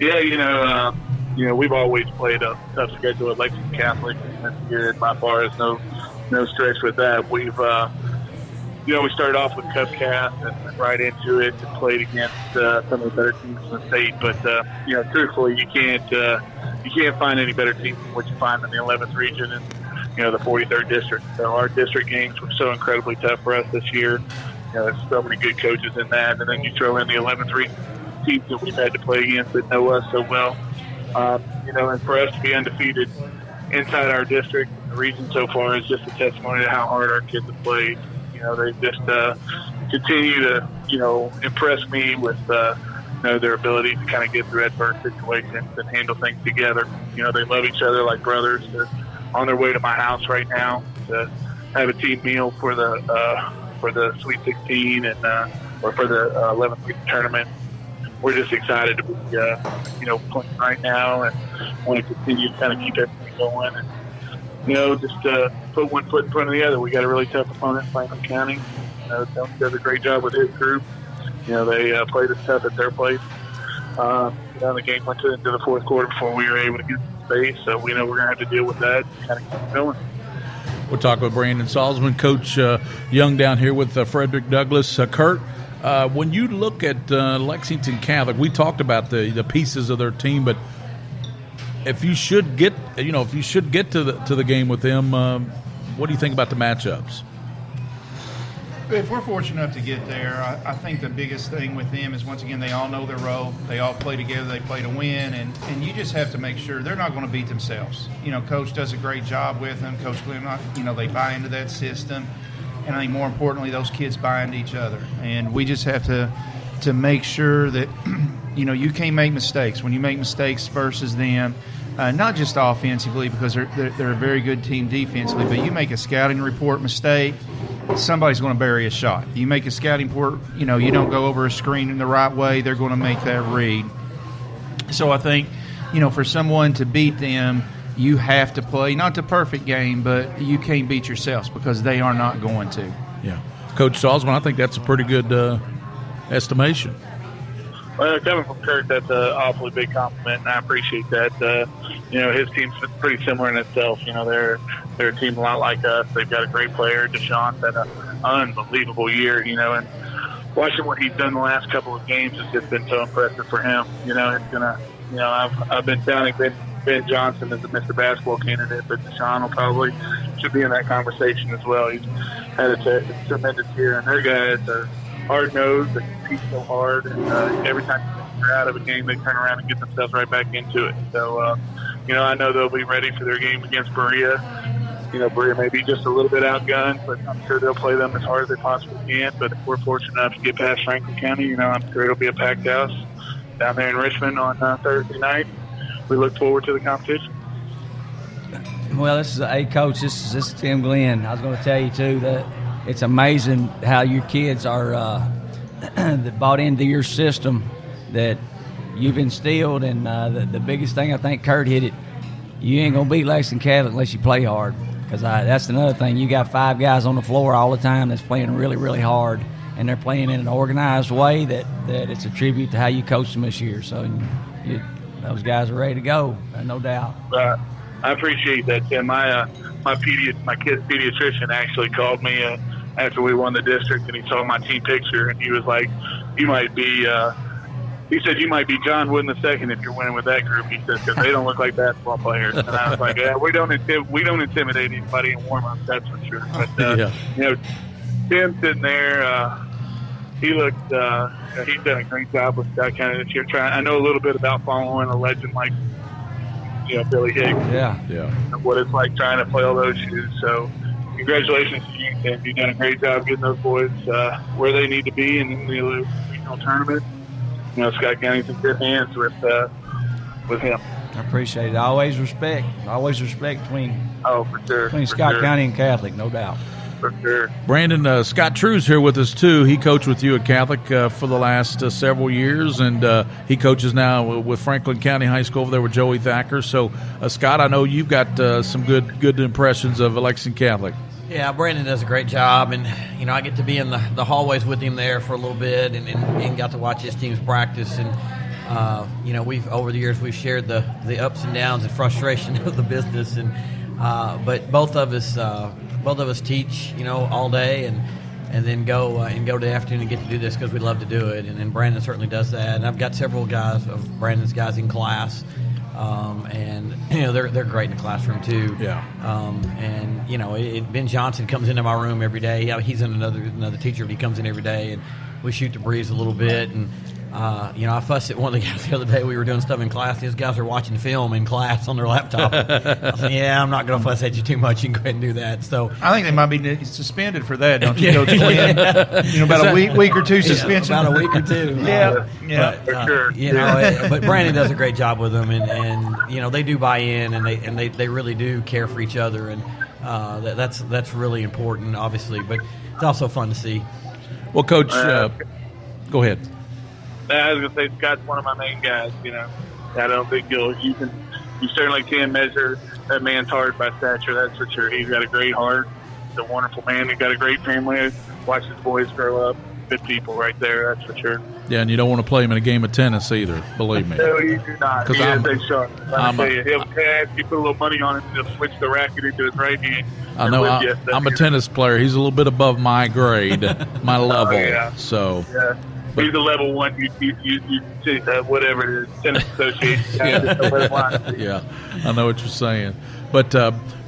We've always played a tough schedule at Lexington Catholic, and this year by far is no stretch with that. We've we started off with Cupcast and went right into it and played against some of the better teams in the state. But truthfully, you can't find any better teams than what you find in the 11th region and the 43rd district. So our district games were so incredibly tough for us this year. There's so many good coaches in that, and then you throw in the 11th region teams that we've had to play against that know us so well. And for us to be undefeated inside our district, the region so far is just a testimony to how hard our kids have played. They just continue to, impress me with, their ability to kind of get through adverse situations and handle things together. They love each other like brothers. They're on their way to my house right now to have a team meal for the Sweet 16 and or for the 11th week tournament. We're just excited to be, playing right now and want to continue to kind of keep everything going and, just put one foot in front of the other. We got a really tough opponent, Franklin County. Tony does a great job with his group. They played us tough at their place. The game went into the fourth quarter before we were able to get some space, so we know we're going to have to deal with that and kind of keep going. We'll talk with Brandon Salzman, Coach Young down here with Frederick Douglass. Kurt, when you look at Lexington Catholic, we talked about the pieces of their team, but if you should get to the game with them, what do you think about the matchups? If we're fortunate enough to get there, I think the biggest thing with them is, once again, they all know their role. They all play together. They play to win, and you just have to make sure they're not going to beat themselves. Coach does a great job with them. Coach Glenn, they buy into that system, and I think more importantly, those kids buy into each other. And we just have to make sure that you can't make mistakes. When you make mistakes versus them, not just offensively, because they're a very good team defensively, but you make a scouting report mistake, somebody's going to bury a shot. You make a scouting report, you don't go over a screen in the right way, they're going to make that read. So I think, for someone to beat them, you have to play, not the perfect game, but you can't beat yourselves because they are not going to. Yeah. Coach Salzman, I think that's a pretty good estimation. Well, coming from Kurt, that's an awfully big compliment, and I appreciate that. His team's pretty similar in itself. They're a team a lot like us. They've got a great player. Deshaun's had an unbelievable year, and watching what he's done the last couple of games has just been so impressive for him. I've been sounding Ben Johnson as a Mr. Basketball candidate, but Deshaun will should be in that conversation as well. He's had a tremendous year, and their guys are hard-nosed. They compete so hard, and every time they're out of a game, they turn around and get themselves right back into it. So, I know they'll be ready for their game against Berea. Berea may be just a little bit outgunned, but I'm sure they'll play them as hard as they possibly can. But if we're fortunate enough to get past Franklin County, I'm sure it'll be a packed house down there in Richmond on Thursday night. We look forward to the competition. Well, Coach, this is Tim Glenn. I was going to tell you, too, that it's amazing how your kids are that bought into your system that you've instilled. And the biggest thing, I think Kurt hit it, you ain't going to beat Lexington Catholic unless you play hard. Because that's another thing. You got 5 guys on the floor all the time that's playing really, really hard. And they're playing in an organized way that it's a tribute to how you coached them this year. So those guys are ready to go, no doubt. I appreciate that, Tim. My kid's pediatrician actually called me after we won the district, and he saw my team picture, and he was like, "You might be." He said, "You might be John Wooden II if you're winning with that group." He said, "Because they don't look like basketball players." And I was like, "Yeah, we don't intimidate anybody in warm-ups, that's for sure." But Tim sitting there, he looked. He's done a great job with Scott County this year. I know a little bit about following a legend like Billy Higgs. Yeah. What it's like trying to play all those shoes. So, congratulations to you, Tim. You've done a great job getting those boys where they need to be in the regional tournament. Scott County's in good hands with him. I appreciate it. Always respect between Scott County and Catholic, no doubt. For sure. Brandon, Scott True's here with us, too. He coached with you at Catholic for the last several years, and he coaches now with Franklin County High School over there with Joey Thacker. So, Scott, I know you've got some good impressions of Lexington Catholic. Yeah, Brandon does a great job, and I get to be in the hallways with him there for a little bit, and got to watch his teams practice. And we've over the years we've shared the ups and downs and frustration of the business, and but both of us teach all day and then go to the afternoon and get to do this because we love to do it, and Brandon certainly does that. And I've got several guys of Brandon's guys in class, and they're great in the classroom too. Yeah. Ben Johnson comes into my room every day. He's another teacher, but he comes in every day, and we shoot the breeze a little bit. And I fussed at one of the guys the other day. We were doing stuff in class. These guys are watching film in class on their laptop. I said, "Yeah, I'm not going to fuss at you too much. You can go ahead and do that." So I think they might be suspended for that, don't you, Coach Quinn? About a week or two suspension. About a week or two. Yeah. For sure. But Brandon does a great job with them, and they do buy in, and they really do care for each other, and that's really important, obviously. But it's also fun to see. Well, Coach, go ahead. I was going to say Scott's one of my main guys. I don't think you certainly can measure that man's heart by stature. That's for sure. He's got a great heart. He's a wonderful man. He's got a great family. Watch his boys grow up. Good people right there. That's for sure. Yeah, and you don't want to play him in a game of tennis either. Believe me. No, you do not. He is a shark. I'm tell you, he'll ask you put a little money on it and he'll switch the racket into his right hand. I know. I'm a tennis player. He's a little bit above my grade, my level. Yeah. So. Yeah. He's a level one. Whatever it is, tennis association. Yeah, I know what you're saying. But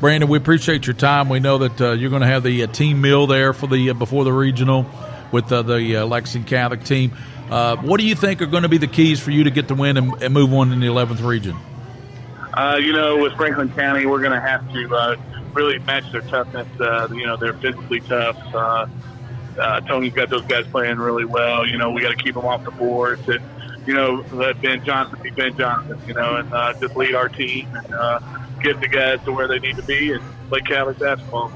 Brandon, we appreciate your time. We know that you're going to have the team meal there for the before the regional with the Lexington Catholic team. What do you think are going to be the keys for you to get the win and move on in the 11th region? With Franklin County, we're going to have to really match their toughness. They're physically tough. Tony's got those guys playing really well. We got to keep them off the boards and, let Ben Johnson be Ben Johnson, and just lead our team and get the guys to where they need to be and play Catholic basketball.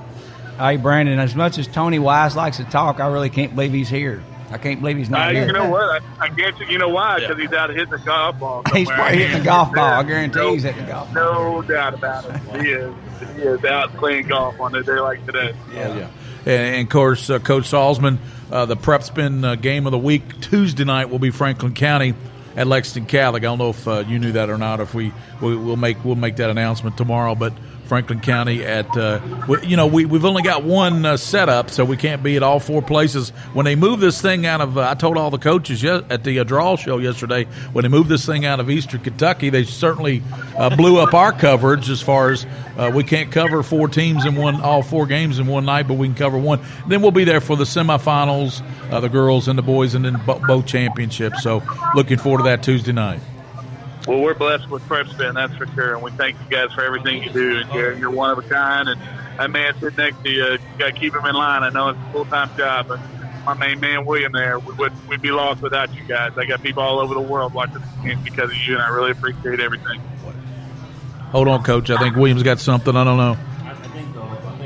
Hey, Brandon, as much as Tony Wise likes to talk, I really can't believe he's here. I can't believe he's not here. You know what? I guarantee you know why? Because he's out hitting the golf ball somewhere. He's probably hitting the golf ball. I guarantee he's hitting the golf ball. No doubt about it. He is out playing golf on a day like today. Yeah. And of course, Coach Salzman, the Prep Spin game of the week Tuesday night will be Franklin County at Lexington Catholic. I don't know if you knew that or not. If we'll make that announcement tomorrow, but Franklin County at we've only got one setup, so we can't be at all four places. When they move this thing out of, I told all the coaches at the draw show yesterday, when they moved this thing out of Eastern Kentucky, they certainly blew up our coverage as far as we can't cover four teams in all four games in one night, but we can cover one. Then we'll be there for the semifinals, the girls and the boys, and then both championships. So looking forward to that Tuesday night. Well, we're blessed with Prep Spin, that's for sure, and we thank you guys for everything you do. And you're one of a kind, and that man sitting next to you, you got to keep him in line. I know it's a full-time job, but my main man, William, there, we'd be lost without you guys. I got people all over the world watching this game because of you, and I really appreciate everything. Hold on, Coach. I think William's got something. I don't know. I think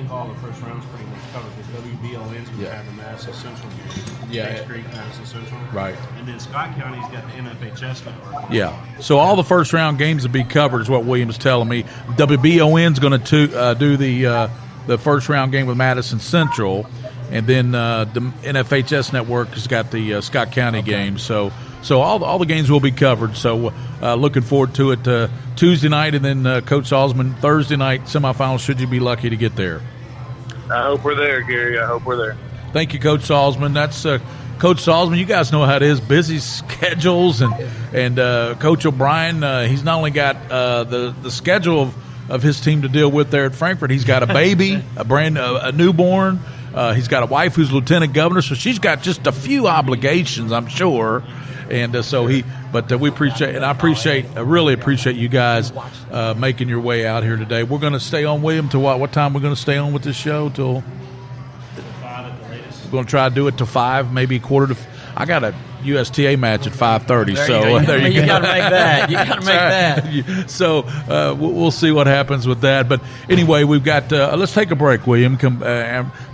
all the first rounds pretty much covered because WBON's going to have the Madison Central game. Main Street, Madison Central. Right. And then Scott County's got the NFHS network. Yeah. So all the first round games will be covered is what William's telling me. WBON's going to do the first round game with Madison Central, and then the NFHS network has got the Scott County game. So all the games will be covered. So looking forward to it Tuesday night, and then Coach Salzman Thursday night semifinals. Should you be lucky to get there? I hope we're there, Gary. I hope we're there. Thank you, Coach Salzman. That's Coach Salzman. You guys know how it is, busy schedules, and Coach O'Brien. He's not only got the schedule of his team to deal with there at Frankfort. He's got a baby, a newborn. He's got a wife who's lieutenant governor, so she's got just a few obligations, I'm sure. And we appreciate, and I really appreciate you guys making your way out here today. We're going to stay on, William, to what time we're going to stay on with this show till. Going to try to do it to 5, maybe quarter to. I got a USTA match at 5:30, so there you go. You got to make that. You got to make that. So we'll see what happens with that. But anyway, we've got. Let's take a break, William.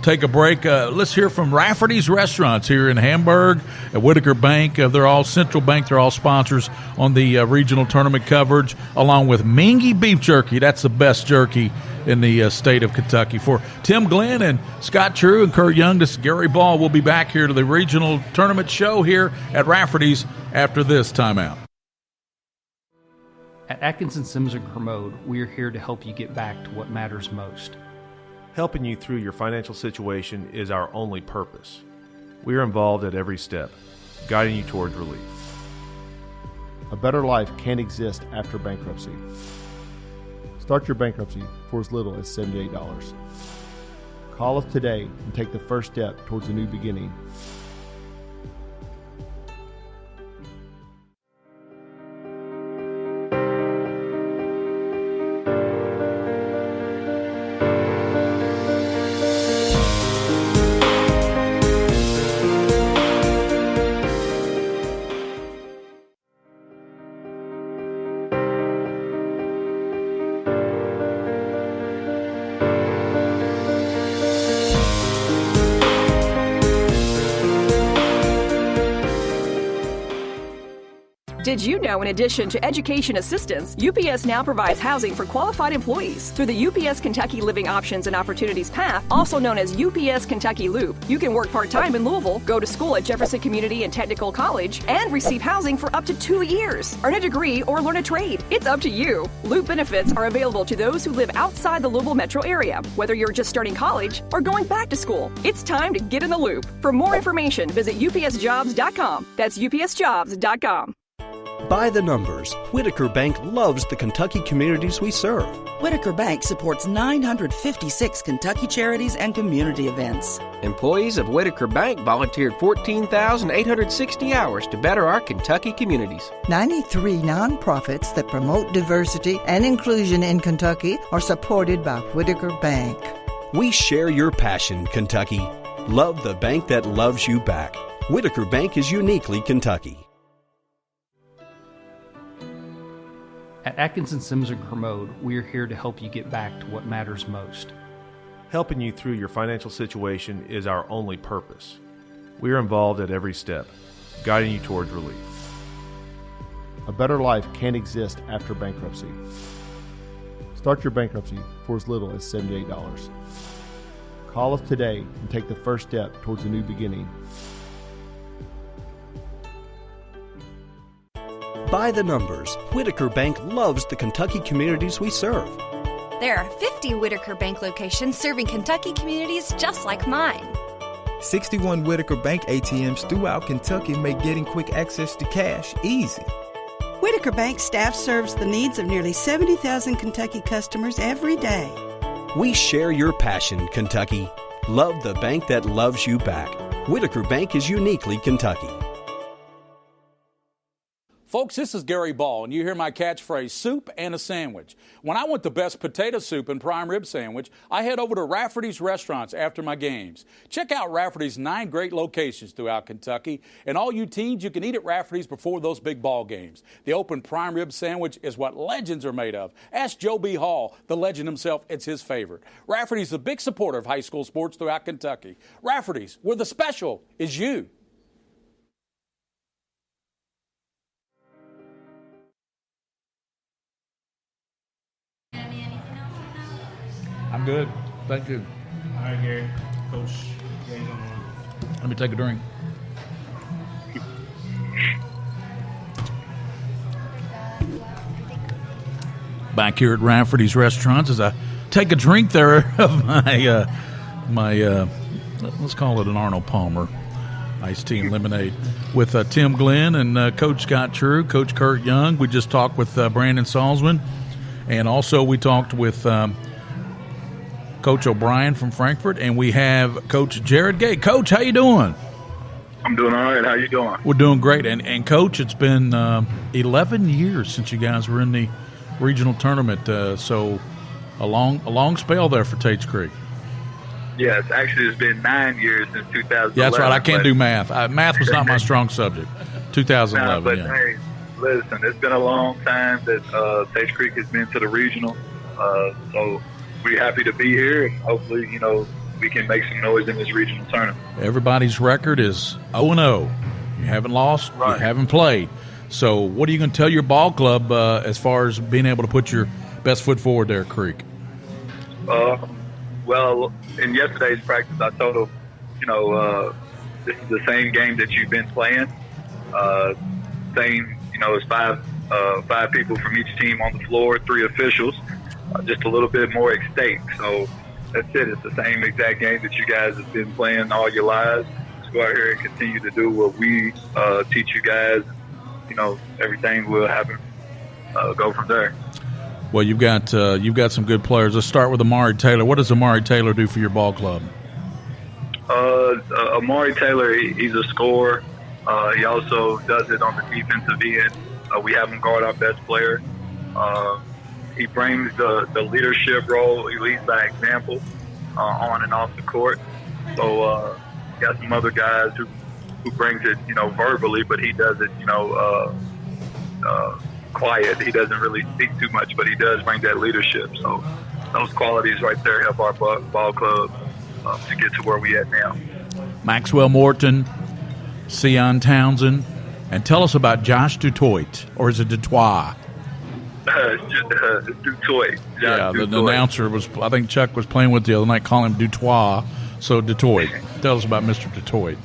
Take a break. Let's hear from Rafferty's Restaurants here in Hamburg at Whitaker Bank. They're all Central Bank. They're all sponsors on the regional tournament coverage, along with Mingy Beef Jerky. That's the best jerky in the state of Kentucky. For Tim Glenn and Scott True and Kurt Young, this is Gary Ball. We'll be back here to the regional tournament show here at Rafferty's after this timeout. At Atkinson Sims and Kermode, we are here to help you get back to what matters most. Helping you through your financial situation is our only purpose. We are involved at every step, guiding you towards relief. A better life can't exist after bankruptcy. Start your bankruptcy for as little as $78. Call us today and take the first step towards a new beginning. Did you know, in addition to education assistance, UPS now provides housing for qualified employees? Through the UPS Kentucky Living Options and Opportunities Path, also known as UPS Kentucky Loop, you can work part-time in Louisville, go to school at Jefferson Community and Technical College, and receive housing for up to 2 years. Earn a degree or learn a trade. It's up to you. Loop benefits are available to those who live outside the Louisville metro area, whether you're just starting college or going back to school. It's time to get in the loop. For more information, visit upsjobs.com. That's upsjobs.com. By the numbers, Whitaker Bank loves the Kentucky communities we serve. Whitaker Bank supports 956 Kentucky charities and community events. Employees of Whitaker Bank volunteered 14,860 hours to better our Kentucky communities. 93 nonprofits that promote diversity and inclusion in Kentucky are supported by Whitaker Bank. We share your passion, Kentucky. Love the bank that loves you back. Whitaker Bank is uniquely Kentucky. At Atkinson Sims and Kermode, we are here to help you get back to what matters most. Helping you through your financial situation is our only purpose. We are involved at every step, guiding you towards relief. A better life can't exist after bankruptcy. Start your bankruptcy for as little as $78. Call us today and take the first step towards a new beginning. By the numbers, Whitaker Bank loves the Kentucky communities we serve. There are 50 Whitaker Bank locations serving Kentucky communities just like mine. 61 Whitaker Bank ATMs throughout Kentucky make getting quick access to cash easy. Whitaker Bank staff serves the needs of nearly 70,000 Kentucky customers every day. We share your passion, Kentucky. Love the bank that loves you back. Whitaker Bank is uniquely Kentucky. Folks, this is Gary Ball, and you hear my catchphrase, soup and a sandwich. When I want the best potato soup and prime rib sandwich, I head over to Rafferty's Restaurants after my games. Check out Rafferty's 9 great locations throughout Kentucky, and all you teens, you can eat at Rafferty's before those big ball games. The open prime rib sandwich is what legends are made of. Ask Joe B. Hall, the legend himself, it's his favorite. Rafferty's a big supporter of high school sports throughout Kentucky. Rafferty's, where the special is you. I'm good. Thank you. All right, Gary. Coach. Let me take a drink. Back here at Rafferty's Restaurants as I take a drink there of my let's call it an Arnold Palmer iced tea and lemonade with Tim Glenn and Coach Scott True, Coach Kurt Young. We just talked with Brandon Salzman, and also we talked with Coach O'Brien from Frankfort, and we have Coach Jared Gay. Coach, how you doing? I'm doing all right. How you doing? We're doing great. And Coach, it's been 11 years since you guys were in the regional tournament, so a long spell there for Tates Creek. Yes, actually it's been 9 years since 2011. Yeah, that's right. I can't do math. Math was not my strong subject. 2011, but yeah. Hey, listen, it's been a long time that Tates Creek has been to the regional, so we're happy to be here, and hopefully, we can make some noise in this regional tournament. Everybody's record is 0-0. You haven't lost, right. You haven't played. So what are you going to tell your ball club as far as being able to put your best foot forward there at Creek? Well, in yesterday's practice, I told them, this is the same game that you've been playing. Same, it's 5 people from each team on the floor, 3 officials, just a little bit more at stake. So that's it. It's the same exact game that you guys have been playing all your lives. Just go out here and continue to do what we teach you guys. You know, everything will happen. Go from there. Well, you've got some good players. Let's start with Amari Taylor. What does Amari Taylor do for your ball club? Amari Taylor, he's a scorer. He also does it on the defensive end. We have him guard our best player. He brings the leadership role. He leads by example on and off the court. So got some other guys who brings it, verbally, but he does it, quiet. He doesn't really speak too much, but he does bring that leadership. So those qualities right there help our ball club to get to where we at now. Maxwell Morton, Sion Townsend, and tell us about Josh Dutoit, or is it Dutoit? Dutoit. Yeah, the announcer was, I think Chuck was playing with the other night, calling him Dutoit, so Dutoit. Tell us about Mr. Dutoit.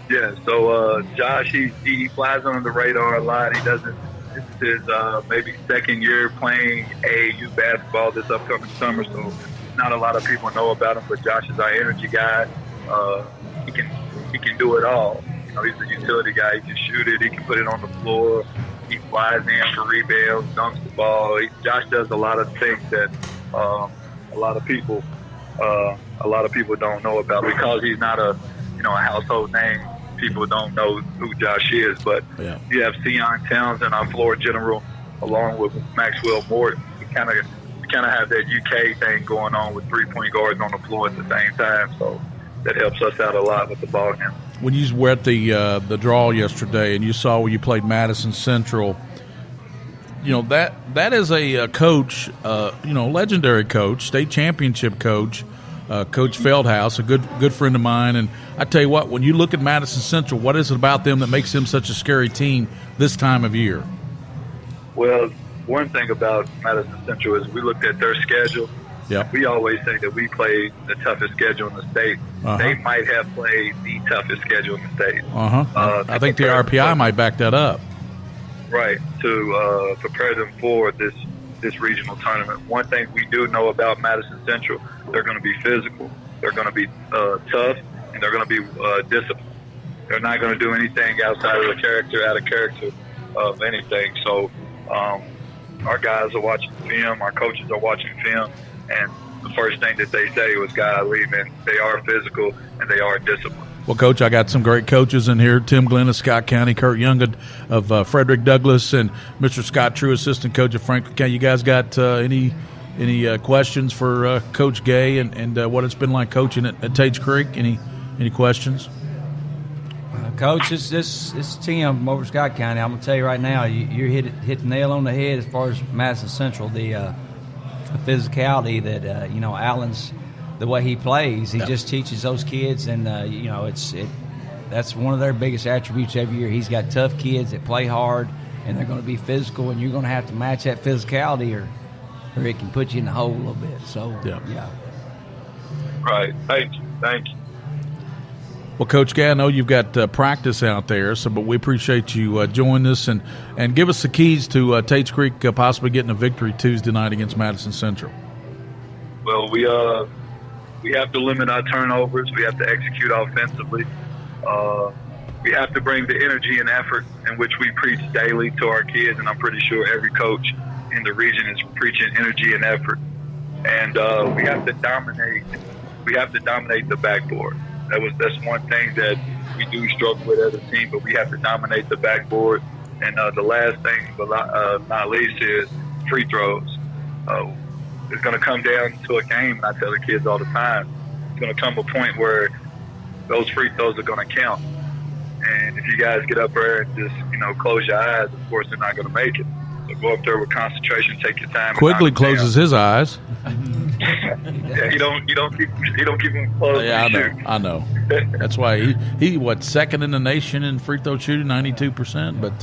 Yeah, so Josh, he flies under the radar a lot. He doesn't. This is his maybe second year playing AAU basketball this upcoming summer, so not a lot of people know about him. But Josh is our energy guy. He can do it all. He's a utility guy. He can shoot it. He can put it on the floor. He flies in for rebounds, dunks the ball. Josh does a lot of things that a lot of people don't know about because he's not a household name. People don't know who Josh is, but you have Sion Townsend, our floor general, along with Maxwell Morton. We kind of have that UK thing going on with 3-point guards on the floor at the same time, so that helps us out a lot with the ball game. When you were at the draw yesterday and you saw where you played Madison Central, that is a coach, legendary coach, state championship coach, Coach Feldhouse, a good friend of mine. And I tell you what, when you look at Madison Central, what is it about them that makes them such a scary team this time of year? Well, one thing about Madison Central is we looked at their schedule. Yep. We always say that we played the toughest schedule in the state. They might have played the toughest schedule in the state. I think the RPI might back that up. Right, to prepare them for this regional tournament. One thing we do know about Madison Central, they're going to be physical, they're going to be tough, and they're going to be disciplined. They're not going to do anything outside of out of character of anything. So our guys are watching film, our coaches are watching film, and the first thing that they say was, golly, man, they are physical and they are disciplined. Well, Coach, I got some great coaches in here. Tim Glenn of Scott County, Kurt Young of Frederick Douglass, and Mr. Scott True, assistant coach of Franklin County. You guys got any questions for Coach Gay and what it's been like coaching at Tates Creek? Any questions? Coach, it's Tim over Scott County. I'm going to tell you right now, you hit the nail on the head as far as Madison Central, the physicality that, Allen's – the way he plays, he just teaches those kids, and that's one of their biggest attributes every year. He's got tough kids that play hard, and they're going to be physical, and you're going to have to match that physicality, or it can put you in the hole a little bit. So, yeah. Right. Thank you. Well, Coach Gay, I know you've got practice out there, but we appreciate you joining us and give us the keys to Tates Creek possibly getting a victory Tuesday night against Madison Central. Well, we have to limit our turnovers. We have to execute offensively. We have to bring the energy and effort in which we preach daily to our kids, and I'm pretty sure every coach in the region is preaching energy and and we have to dominate. We have to dominate the backboard. That's one thing that we do struggle with as a team, but we have to dominate the backboard. And the last thing, but not least, is free throws. It's going to come down to a game, and I tell the kids all the time, it's going to come a point where those free throws are going to count. And if you guys get up there and just, close your eyes, of course, they're not going to make it. So go up there with concentration, take your time. Quickly closes his eyes. Yeah, he don't keep them closed. Yeah, I know. That's why he second in the nation in free throw shooting, 92%. But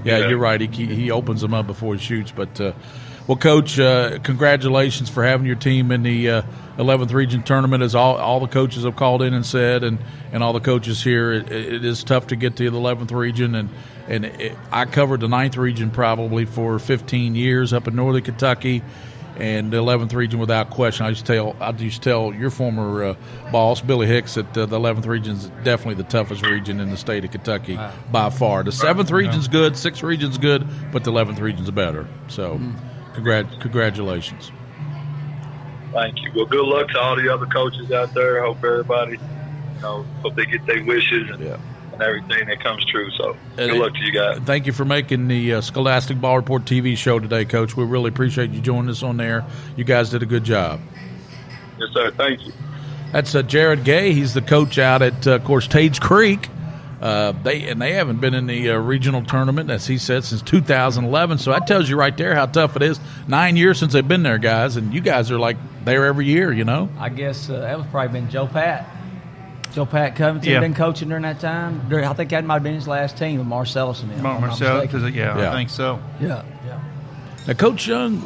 you're right. He opens them up before he shoots. But Well, Coach, congratulations for having your team in the 11th Region Tournament, as all the coaches have called in and said, and all the coaches here. It is tough to get to the 11th Region, and I covered the 9th Region probably for 15 years up in northern Kentucky, and the 11th Region without question. I used to tell your former boss, Billy Hicks, that the 11th Region is definitely the toughest region in the state of Kentucky by far. The 7th Region's good, 6th Region's good, but the 11th Region's better. So congratulations. Thank you. Well, good luck to all the other coaches out there. Hope everybody, hope they get their wishes and everything that comes true. So good luck to you guys. Thank you for making the Scholastic Ball Report TV show today, Coach. We really appreciate you joining us on there. You guys did a good job. Yes, sir. Thank you. That's Jared Gay. He's the coach out at, of course, Tage Creek. They haven't been in the regional tournament, as he said, since 2011. So that tells you right there how tough it is. 9 years since they've been there, guys, and you guys are like there every year, I guess that was probably been Joe Pat. Joe Pat Covington been coaching during that time. I think that might have been his last team with Marcellus and him. Marcellus, I think so. Yeah. Now, Coach Young,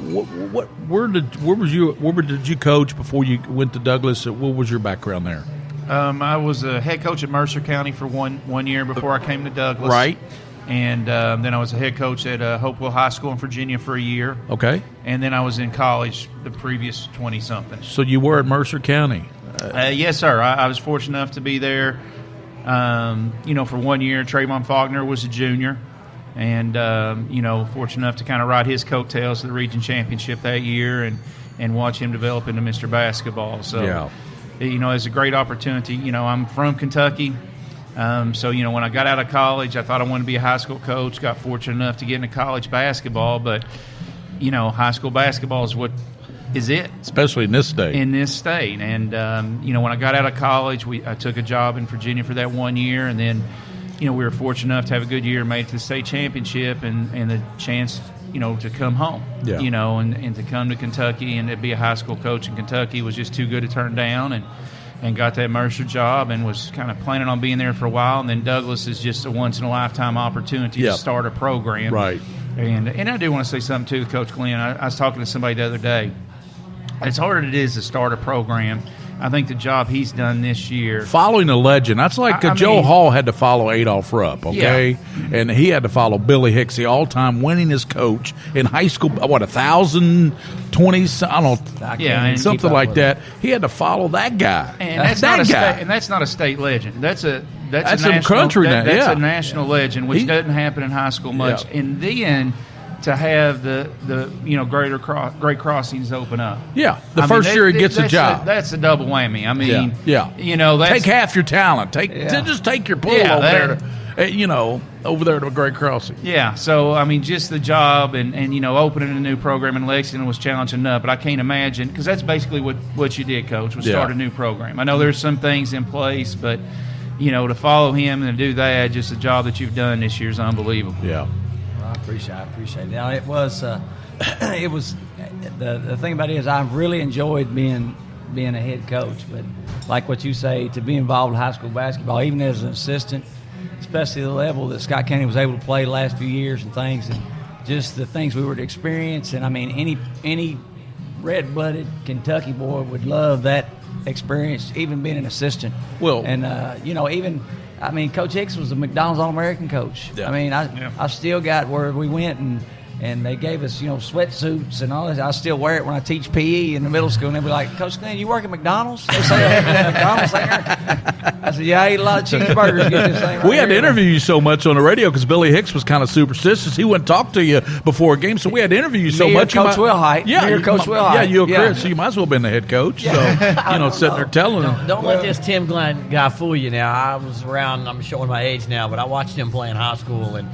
where did you coach before you went to Douglas? What was your background there? I was a head coach at Mercer County for one year before I came to Douglas. Right. And then I was a head coach at Hopewell High School in Virginia for a year. Okay. And then I was in college the previous 20-something. So you were at Mercer County? Yes, sir. I was fortunate enough to be there, for 1 year. Trayvon Faulkner was a junior. And, fortunate enough to kind of ride his coattails to the region championship that year and watch him develop into Mr. Basketball. So, it's a great opportunity. I'm from Kentucky. So, when I got out of college, I thought I wanted to be a high school coach. Got fortunate enough to get into college basketball. But, high school basketball is what is it. Especially in this state. And, when I got out of college, I took a job in Virginia for that 1 year. And then, we were fortunate enough to have a good year, made it to the state championship and the chance, to come home, and to come to Kentucky and to be a high school coach in Kentucky was just too good to turn down, and got that Mercer job and was kind of planning on being there for a while. And then Douglas is just a once-in-a-lifetime opportunity to start a program. Right. And I do want to say something, too, Coach Glenn. I was talking to somebody the other day. As hard as it is to start a program, I think the job he's done this year. Following a legend. That's like Joe Hall had to follow Adolph Rupp, okay? Yeah. And he had to follow Billy Hicks, the all-time winningest coach in high school, 1,020, something like that. He had to follow that guy. And that's not a state legend. That's a national, country now. That's a national legend, which doesn't happen in high school much. Yeah. And then to have the Great Crossings open up. Yeah, first year he gets a job. That's a double whammy. I mean, that's, take half your talent. Just take your pool over there. Over there to a Great Crossing. Yeah, so just the job and opening a new program in Lexington was challenging enough. But I can't imagine, because that's basically what you did, Coach, was start a new program. I know there's some things in place, but to follow him and to do that, just the job that you've done this year is unbelievable. Yeah. I appreciate it. Now, it was the thing about it is I've really enjoyed being a head coach, but like what you say, to be involved in high school basketball, even as an assistant, especially the level that Scott County was able to play the last few years and things, and just the things we were to experience. And any red-blooded Kentucky boy would love that experience, even being an assistant. Well, and Coach Hicks was a McDonald's All-American coach. Yeah. I still got where we went and they gave us, sweatsuits and all this. I still wear it when I teach PE in the middle school, and they'd be like, Coach Glenn, you work at McDonald's? They say McDonald's there. I said, yeah, I eat a lot of cheeseburgers. We had to interview you so much on the radio because Billy Hicks was kind of superstitious. He wouldn't talk to you before a game, so we had to interview you so much. Coach Wilhite. Yeah, Coach Wilhite. Yeah, you're Chris, so you might as well have been the head coach. So, sitting there telling him. Don't let this Tim Glenn guy fool you now. I was around, I'm showing my age now, but I watched him play in high school, and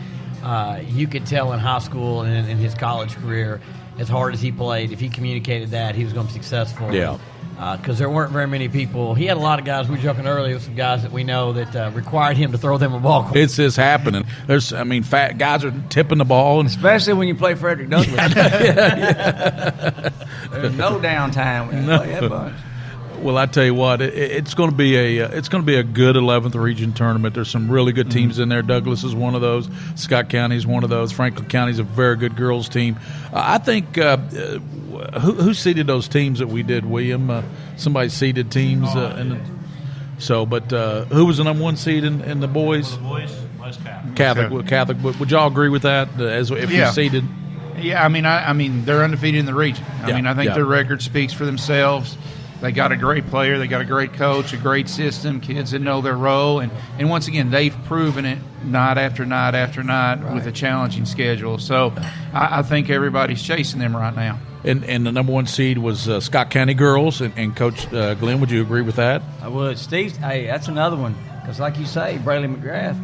you could tell in high school and in his college career, as hard as he played, if he communicated that, he was going to be successful. Yeah. Because there weren't very many people. He had a lot of guys. We were joking earlier with some guys that we know that required him to throw them a ball. It's just happening. There's, fat guys are tipping the ball, and especially when you play Frederick Douglass. There's no downtime when you play that bunch. Well, I tell you what, it's going to be a good 11th region tournament. There's some really good teams in there. Douglas is one of those. Scott County is one of those. Franklin County is a very good girls team. I think who seeded those teams that we did, William? Somebody seeded teams. But who was the number one seed in the boys? The boys was Catholic. Would y'all agree with that? If you seeded? Yeah, I mean, they're undefeated in the region. I think their record speaks for themselves. They got a great player. They got a great coach, a great system, kids that know their role. And once again, they've proven it night after night after night with a challenging schedule. So I think everybody's chasing them right now. And the number one seed was Scott County girls. And Coach Glenn, would you agree with that? I would. Steve, hey, that's another one. Because like you say, Braylon McGrath,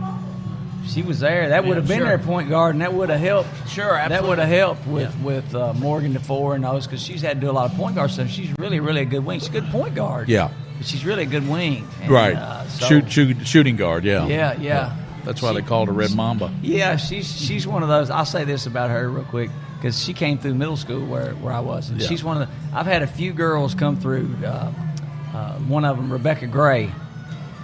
she was there. That would have been their point guard, and that would have helped. Sure, absolutely. That would have helped with Morgan DeFore and those, because she's had to do a lot of point guard stuff. She's really, really a good wing. She's a good point guard. Yeah. But she's really a good wing. And, right. Shooting guard, yeah. Yeah. That's why they called her Red Mamba. Yeah, she's one of those. I'll say this about her real quick, because she came through middle school where I was. And she's one of the – I've had a few girls come through. One of them, Rebecca Gray.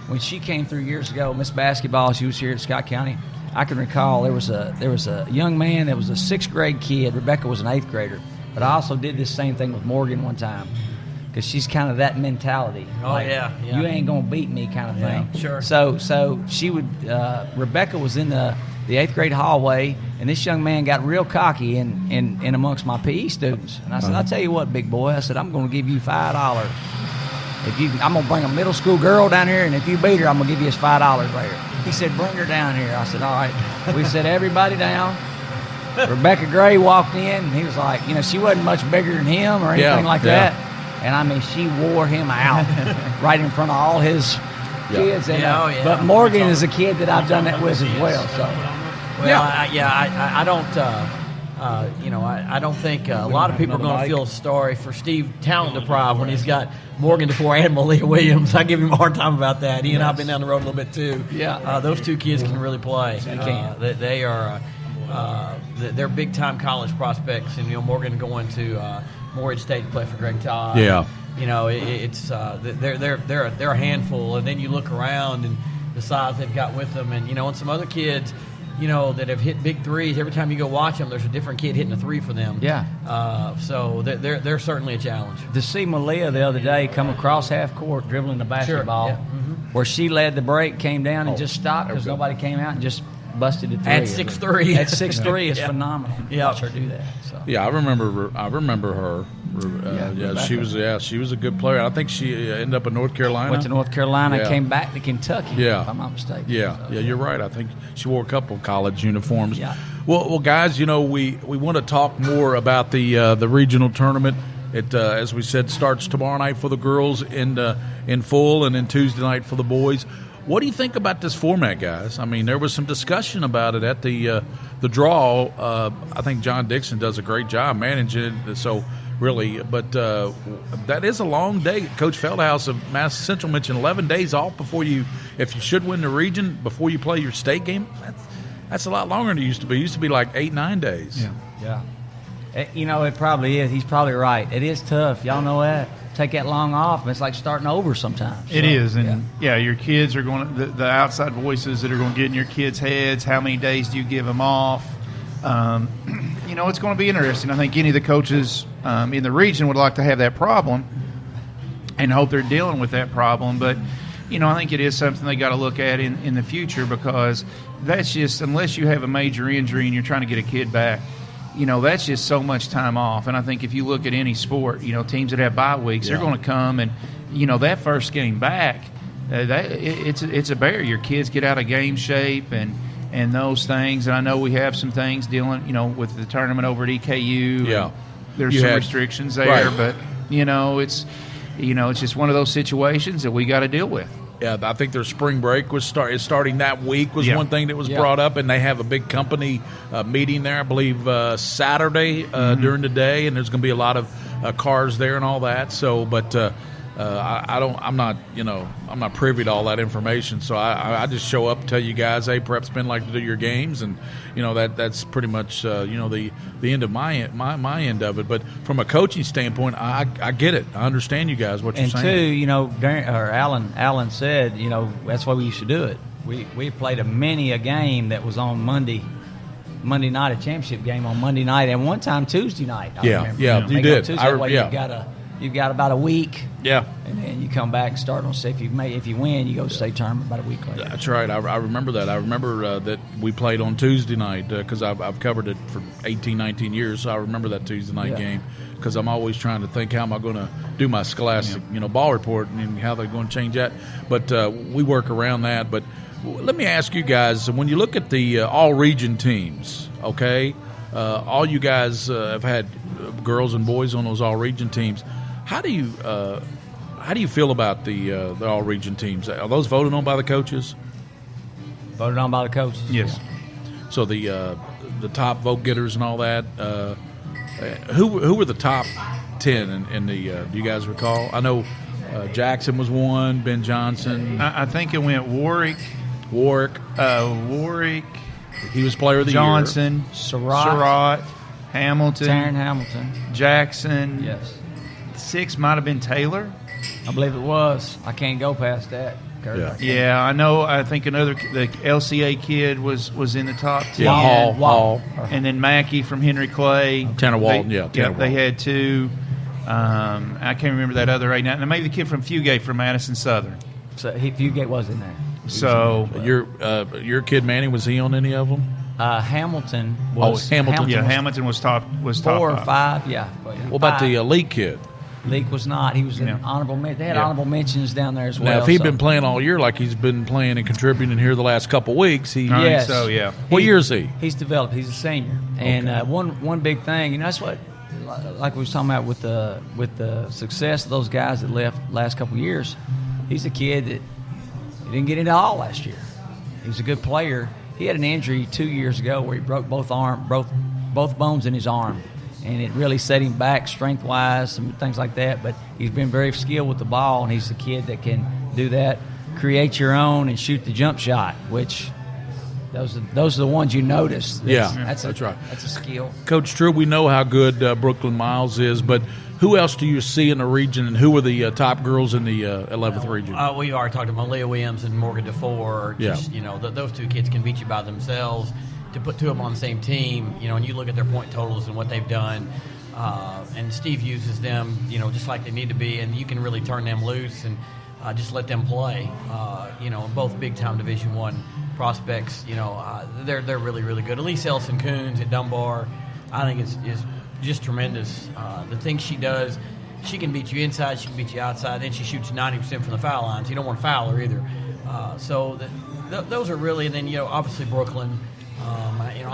When she came through years ago, Miss Basketball, she was here at Scott County. I can recall there was a young man that was a 6th grade kid. Rebecca was an 8th grader. But I also did this same thing with Morgan one time, because she's kind of that mentality. Oh, yeah. You ain't going to beat me kind of thing. Sure. So she would Rebecca was in the 8th grade hallway, and this young man got real cocky in amongst my PE students. And I said, I'll tell you what, big boy. I said, I'm going to give you $5. I'm going to bring a middle school girl down here, and if you beat her, I'm going to give you his $5 later. He said, bring her down here. I said, all right. We said, everybody down. Rebecca Gray walked in, and he was like, she wasn't much bigger than him or anything like that. And, I mean, she wore him out right in front of all his kids. And, but Morgan is a kid that I've done that with as well. So, I don't I don't think a lot of people are going to feel sorry for Steve Talent Deprived when he's got Morgan DeFore and Malia Williams. I give him a hard time about that. He and I have been down the road a little bit too. Yeah, those two kids can really play. They can. They are they're big time college prospects, and Morgan going to Morehead State to play for Greg Todd. Yeah, it's they're a handful, and then you look around and the size they've got with them, and some other kids. That have hit big threes. Every time you go watch them, there's a different kid hitting a three for them. Yeah. So they're certainly a challenge. To see Malia the other day come across half court dribbling the basketball, where she led the break, came down and just stopped because nobody came out and just busted a three. At 6'3". At 6'3" is phenomenal. Yeah. Watch her do that. So. Yeah, I remember her. She was a good player. I think she ended up in North Carolina. Went to North Carolina and came back to Kentucky, if I'm not mistaken. Yeah, you're right. I think she wore a couple of college uniforms. Yeah. Well, guys, we want to talk more about the regional tournament. It, as we said, starts tomorrow night for the girls in full, and then Tuesday night for the boys. What do you think about this format, guys? I mean, there was some discussion about it at the draw. I think John Dixon does a great job managing it. So, really, but that is a long day. Coach Feldhouse of Mass Central mentioned 11 days off before if you should win the region, before you play your state game. That's a lot longer than it used to be. It used to be like 8-9 days. Yeah. It probably is. He's probably right. It is tough. Y'all know that. Take that long off, and it's like starting over sometimes. It is, and your kids are going to, the outside voices that are going to get in your kids' heads. How many days do you give them off? It's going to be interesting. I think any of the coaches in the region would like to have that problem and hope they're dealing with that problem. But, I think it is something they got to look at in the future, because that's just, unless you have a major injury and you're trying to get a kid back, that's just so much time off. And I think if you look at any sport, teams that have bye weeks, they're going to come and, that first game back, it's a barrier. Your kids get out of game shape and those things. And I know we have some things dealing, with the tournament over at EKU. Yeah. There's some restrictions there, but, it's just one of those situations that we got to deal with. Yeah, I think their spring break is starting that week was one thing that was brought up, and they have a big company meeting there, I believe, Saturday during the day, and there's going to be a lot of cars there and all that. So, but I'm not privy to all that information, so I just show up, tell you guys, hey, prep's been like to do your games, and that's pretty much the end of my end of it. But from a coaching standpoint, I get it. I understand you guys what you're saying. And two, Alan said, that's why we used to do it. We played a game that was on Monday night, a championship game on Monday night, and one time Tuesday night. I remember. You did. You've got about a week. Yeah. And then you come back and start on state. If you win, you go to state tournament about a week later. That's right. I remember that. I remember that we played on Tuesday night because I've covered it for 18, 19 years, so I remember that Tuesday night game because I'm always trying to think how am I going to do my scholastic ball report and how they're going to change that. But we work around that. But let me ask you guys, when you look at the all-region teams, okay, all you guys have had girls and boys on those all-region teams. How do you feel about the all-region teams? Are those voted on by the coaches? Voted on by the coaches. Yes. So the top vote getters and all that. Who were the top 10 in the? Do you guys recall? I know Jackson was one. Ben Johnson. I think it went Warwick. He was player of the Johnson, year. Surratt, Hamilton, Taryn Hamilton, Jackson. Yes. 6 might have been Taylor. I believe it was. I can't go past that. Yeah, I know. I think the LCA kid was in the top 10. Yeah, Hall. And then Mackey from Henry Clay. Tanner Walton, They had 2. I can't remember that other 8. Now, maybe the kid from Fugate from Madison Southern. So Fugate was in there. So your kid Manny, was he on any of them? Hamilton was. Hamilton. Hamilton was top. 4 or 5. Yeah. What about the Leak kid? Leak was not. He was in honorable mention. They had honorable mentions down there as well. Now, if he'd been playing all year like he's been playing and contributing here the last couple of weeks, yes. So yeah. What year is he? He's developed. He's a senior. And one big thing, that's what, like we was talking about with the success of those guys that left last couple of years. He's a kid that he didn't get into all last year. He was a good player. He had an injury 2 years ago where he broke both bones in his arm. And it really set him back strength-wise and things like that. But he's been very skilled with the ball, and he's a kid that can do that, create your own, and shoot the jump shot, which those are the ones you notice. That's right. That's a skill. Coach True, we know how good Brooklyn Miles is, but who else do you see in the region, and who were the top girls in the 11th region? We already talked about Leah Williams and Morgan DeFore. Those two kids can beat you by themselves. To put 2 of them on the same team, and you look at their point totals and what they've done, and Steve uses them, just like they need to be, and you can really turn them loose and just let them play. Both big-time Division I prospects, they're really, really good. Elise Elson-Coons at Dunbar, I think is just tremendous. The things she does, she can beat you inside, she can beat you outside, then she shoots 90% from the foul line, so you don't want to foul her either. Those are really, and then, obviously Brooklyn.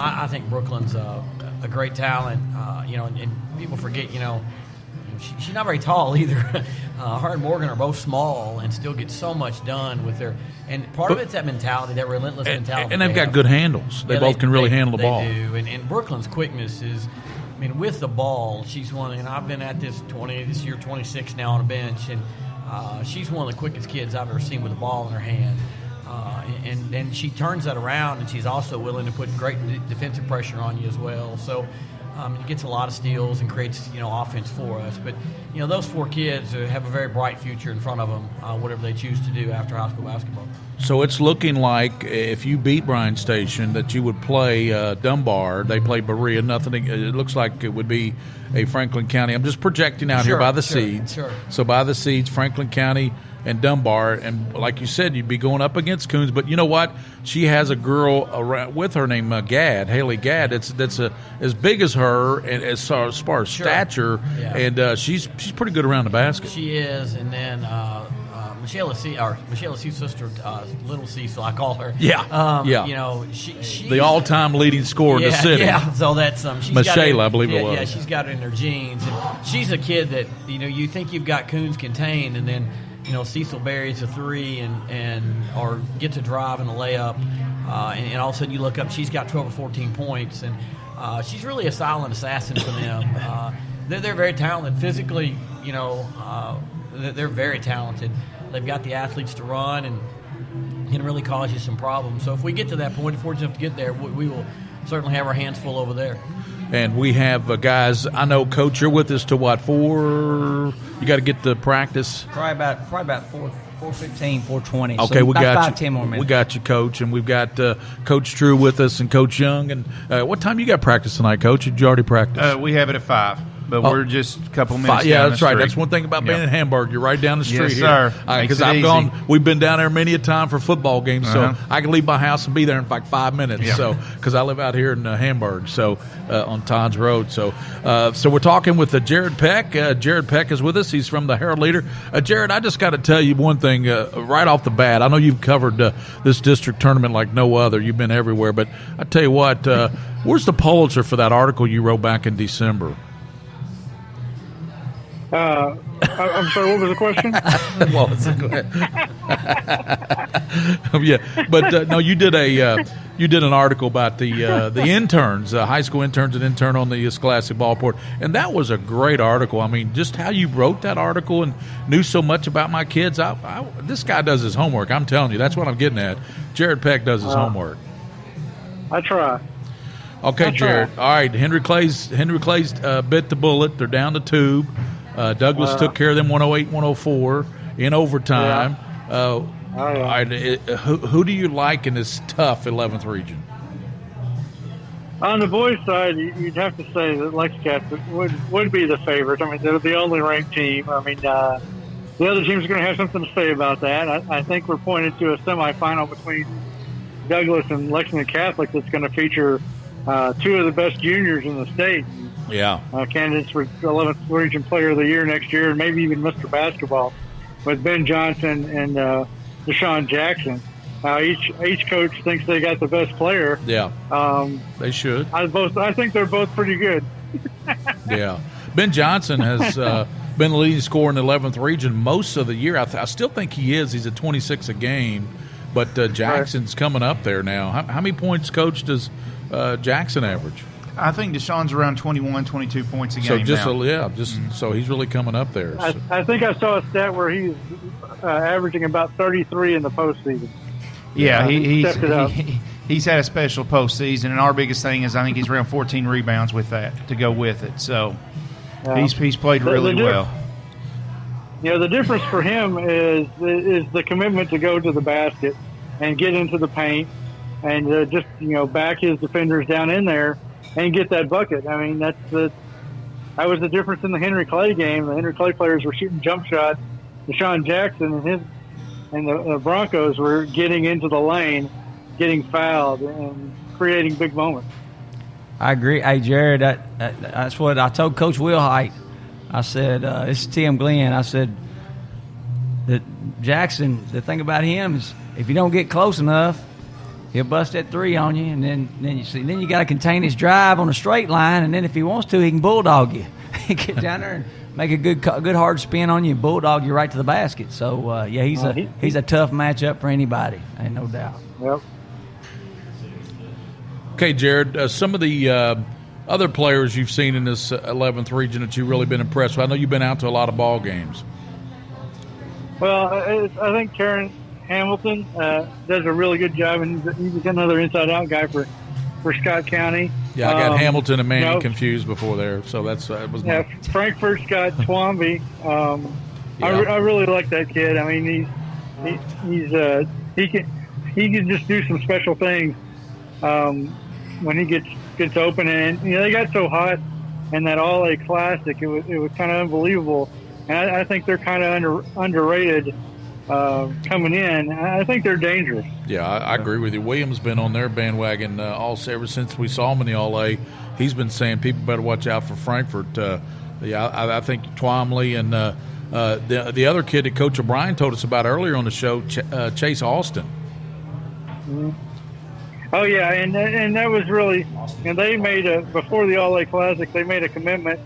I think Brooklyn's a great talent. And people forget. She's not very tall either. Her and Morgan are both small and still get so much done with their. And part of it's that mentality, that relentless mentality. And they've got good handles. They both can really handle the ball. They do. And Brooklyn's quickness is, with the ball, she's one. And I've been at this this year 26 now on a bench, and she's one of the quickest kids I've ever seen with the ball in her hand. And she turns that around, and she's also willing to put great defensive pressure on you as well. So it gets a lot of steals and creates offense for us. But those 4 kids have a very bright future in front of them, whatever they choose to do after high school basketball. So it's looking like if you beat Bryan Station that you would play Dunbar. They play Berea. Nothing. It looks like it would be a Franklin County. I'm just projecting out here by the seeds. Sure. So by the seeds, Franklin County and Dunbar, and like you said, you'd be going up against Coons. But you know what? She has a girl around with her named Haley Gadd. That's as big as her and as far as stature, and she's pretty good around the basket. She is, and then Michelle Cecil's sister, Little Cecil, I call her. She's the all-time leading scorer in the city. Yeah, so that's Michelle, I believe it was. Yeah, she's got it in her genes, and she's a kid that you think you've got Coons contained, and then. Cecil buries a 3 or gets a drive and a layup, and all of a sudden you look up, she's got 12 or 14 points, and she's really a silent assassin for them. They're very talented physically. they're very talented. They've got the athletes to run and can really cause you some problems. So if we get to that point, if we're enough to get there, we will certainly have our hands full over there. And we have guys. I know, Coach, you're with us to what, 4? You got to get to practice. Probably about 4:15, 4:20. Okay, so we about got 5, 10 more minutes. We got you, Coach, and we've got Coach True with us and Coach Young. And what time you got practice tonight, Coach? Did you already practice? We have it at 5. But we're just a couple minutes. Yeah, down that's the right. street. That's one thing about being in Hamburg. You're right down the street here. Yes, sir. Because I've gone. We've been down there many a time for football games, so I can leave my house and be there in like 5 minutes. Yeah. So because I live out here in Hamburg, so on Todd's Road. So we're talking with Jared Peck. Jared Peck is with us. He's from the Herald Leader. Jared, I just got to tell you one thing right off the bat. I know you've covered this district tournament like no other. You've been everywhere, but I tell you what, where's the Pulitzer for that article you wrote back in December? I'm sorry, what was the question? What was the question? Yeah, but no, you did an article about the interns, high school interns and intern on the Scholastic Ballport, and that was a great article. I mean, just how you wrote that article and knew so much about my kids. This guy does his homework. I'm telling you, that's what I'm getting at. Jared Peck does his homework. I try. Okay, Jared. All right, Henry Clay's bit the bullet. They're down the tube. Douglas took care of them 108-104 in overtime. All right, who do you like in this tough 11th region? On the boys' side, you'd have to say that Lexington would be the favorite. I mean, they're the only ranked team. I mean, the other teams are going to have something to say about that. I think we're pointed to a semifinal between Douglas and Lexington Catholic that's going to feature 2 of the best juniors in the state. Yeah. Candidates for 11th Region Player of the Year next year, and maybe even Mr. Basketball, with Ben Johnson and Deshaun Jackson. Each coach thinks they got the best player. Yeah. They should. I think they're both pretty good. Yeah. Ben Johnson has been the leading scorer in the 11th Region most of the year. I still think he is. He's at 26 a game, but Jackson's coming up there now. How many points, Coach, does Jackson average? I think Deshaun's around 21, 22 points a game now. So he's really coming up there. So. I think I saw a stat where he's averaging about 33 in the postseason. Yeah, he's had a special postseason, and our biggest thing is I think he's around 14 rebounds with that to go with it. So he's played really well. Yeah, the difference for him is the commitment to go to the basket and get into the paint and just back his defenders down in there and get that bucket. I mean, that was the difference in the Henry Clay game. The Henry Clay players were shooting jump shots. Deshaun Jackson and the Broncos were getting into the lane, getting fouled, and creating big moments. I agree. Hey, Jared, that's what I told Coach Wilhite. I said, this is Tim Glenn. I said that Jackson, the thing about him is if you don't get close enough, he'll bust that 3 on you, and then you got to contain his drive on a straight line, and then if he wants to, he can bulldog you. He get down there and make a good hard spin on you and bulldog you right to the basket. So he's a tough matchup for anybody, ain't no doubt. Yep. Okay, Jared, some of the other players you've seen in this 11th region that you've really been impressed with. I know you've been out to a lot of ball games. Well, I think Karen Hamilton does a really good job, and he's another inside-out guy for Scott County. Yeah, I got Hamilton and Manny confused before there, so that was my... Frankfurt's got Twomby. I really like that kid. I mean, he can just do some special things when he gets open, and they got so hot in that All-A Classic. It was kind of unbelievable, and I think they're kind of underrated. Coming in, I think they're dangerous. Yeah, I agree with you. William's been on their bandwagon ever since we saw him in the All-A. He's been saying people better watch out for Frankfurt. I think Twomley and the other kid that Coach O'Brien told us about earlier on the show, Chase Austin. Mm-hmm. Oh yeah, and that was really, and they made before the All-A Classic, they made a commitment,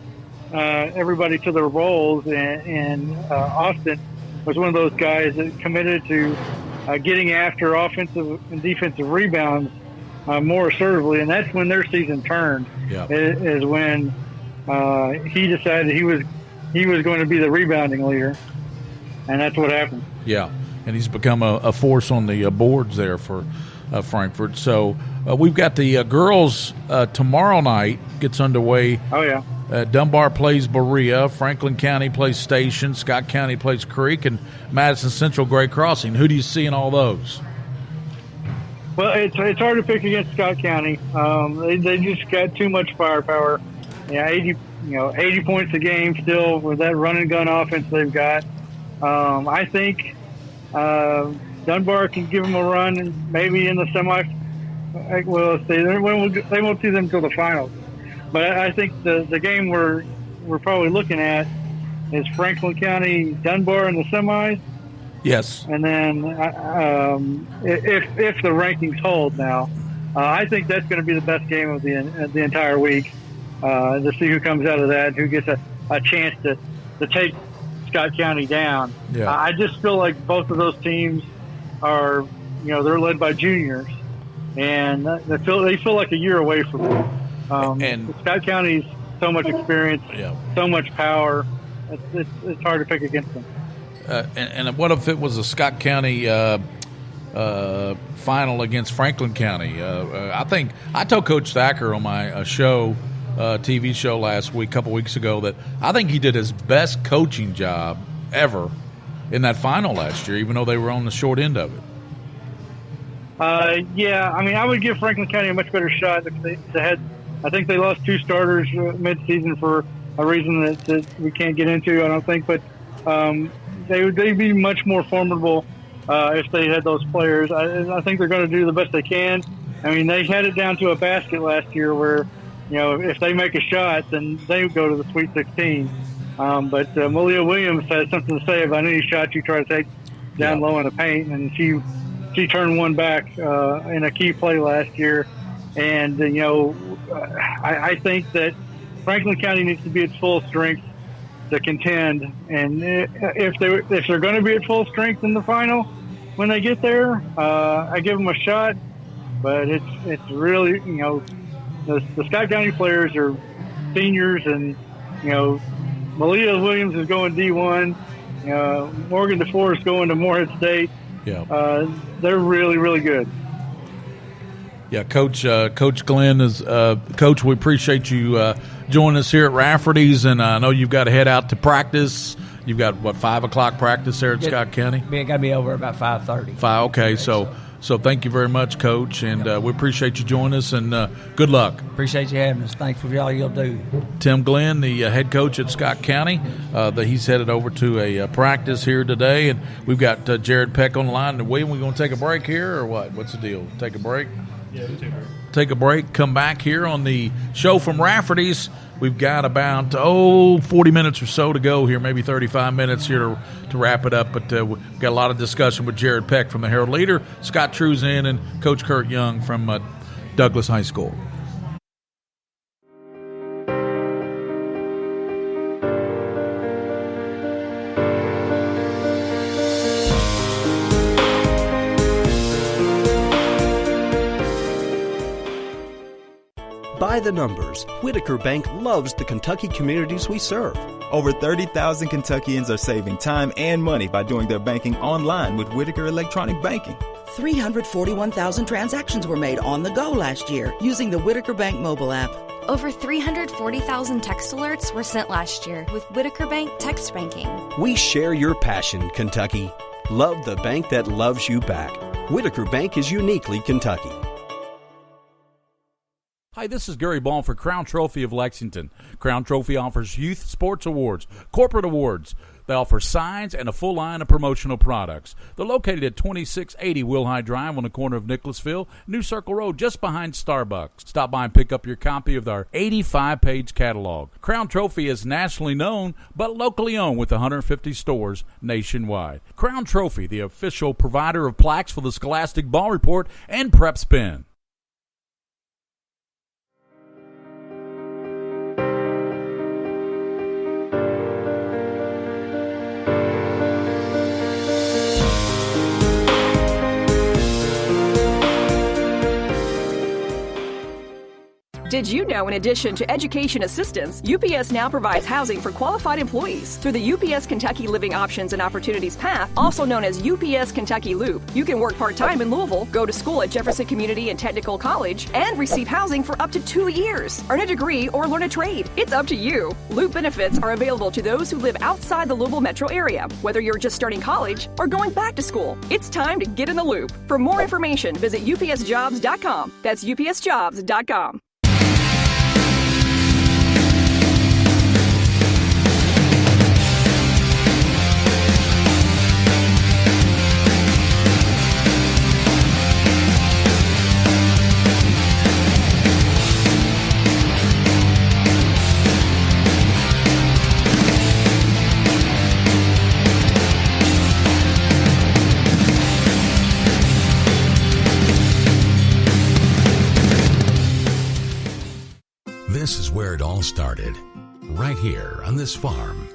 everybody to their roles, and Austin was one of those guys that committed to getting after offensive and defensive rebounds more assertively, and that's when their season turned. Yeah. Is when he decided he was going to be the rebounding leader, and that's what happened. Yeah, and he's become a force on the boards there for Frankfort. So we've got the girls tomorrow night gets underway. Oh, yeah. Dunbar plays Berea, Franklin County plays Station, Scott County plays Creek, and Madison Central Gray Crossing. Who do you see in all those? Well, it's hard to pick against Scott County. They just got too much firepower. Yeah, 80 points a game still with that run and gun offense they've got. I think Dunbar can give them a run, and maybe in the semi. Well, they won't see them until the finals. But I think the game we're probably looking at is Franklin County Dunbar in the semis. Yes. And then if the rankings hold now, I think that's going to be the best game of the entire week. To see who comes out of that, who gets a chance to take Scott County down. Yeah. I just feel like both of those teams are, they're led by juniors, and they feel like a year away from them. And Scott County's so much experience, so much power. It's hard to pick against them. And what if it was a Scott County final against Franklin County? I think I told Coach Thacker on my show, TV show last week, a couple weeks ago, that I think he did his best coaching job ever in that final last year, even though they were on the short end of it. Yeah, I would give Franklin County a much better shot if they had. I think they lost 2 starters mid-season for a reason that we can't get into, I don't think. But they'd be much more formidable if they had those players. I think they're going to do the best they can. They had it down to a basket last year where, if they make a shot, then they would go to the Sweet 16. But Malia Williams has something to say about any shot you try to take down low in the paint, and she turned one back in a key play last year. And, I think that Franklin County needs to be at full strength to contend. And if they're going to be at full strength in the final when they get there, I give them a shot. But it's really, the Scott County players are seniors, and, Malia Williams is going D1. Morgan DeFore is going to Morehead State. Yeah. They're really, really good. Yeah, Coach Glenn is Coach. We appreciate you joining us here at Rafferty's, and I know you've got to head out to practice. You've got 5 o'clock practice there at Scott County. Got to be over about 5:30. Okay, so thank you very much, Coach, and we appreciate you joining us, and good luck. Appreciate you having us. Thanks for all you'll do. Tim Glenn, the head coach at Scott County, he's headed over to a practice here today, and we've got Jared Peck on the line. And William, we going to take a break here, or what? What's the deal? Take a break? Yeah, take a break, come back here on the show from Rafferty's. We've got about 40 minutes or so to go here, maybe 35 minutes here to wrap it up. But we've got a lot of discussion with Jared Peck from the Herald Leader, Scott Truzin, and Coach Kurt Young from Douglas High School. By the numbers, Whitaker Bank loves the Kentucky communities we serve. Over 30,000 Kentuckians are saving time and money by doing their banking online with Whitaker Electronic Banking. 341,000 transactions were made on the go last year using the Whitaker Bank mobile app. Over 340,000 text alerts were sent last year with Whitaker Bank text banking. We share your passion, Kentucky. Love the bank that loves you back. Whitaker Bank is uniquely Kentucky. Hi, this is Gary Ball for Crown Trophy of Lexington. Crown Trophy offers youth sports awards, corporate awards. They offer signs and a full line of promotional products. They're located at 2680 Wilhite Drive on the corner of Nicholasville, New Circle Road, just behind Starbucks. Stop by and pick up your copy of our 85-page catalog. Crown Trophy is nationally known, but locally owned with 150 stores nationwide. Crown Trophy, the official provider of plaques for the Scholastic Ball Report and Prep Spin. Did you know, in addition to education assistance, UPS now provides housing for qualified employees through the UPS Kentucky Living Options and Opportunities Path, also known as UPS Kentucky Loop. You can work part-time in Louisville, go to school at Jefferson Community and Technical College, and receive housing for up to 2 years. Earn a degree or learn a trade. It's up to you. Loop benefits are available to those who live outside the Louisville metro area, whether you're just starting college or going back to school. It's time to get in the loop. For more information, visit upsjobs.com. That's upsjobs.com. This is where it all started, right here on this farm.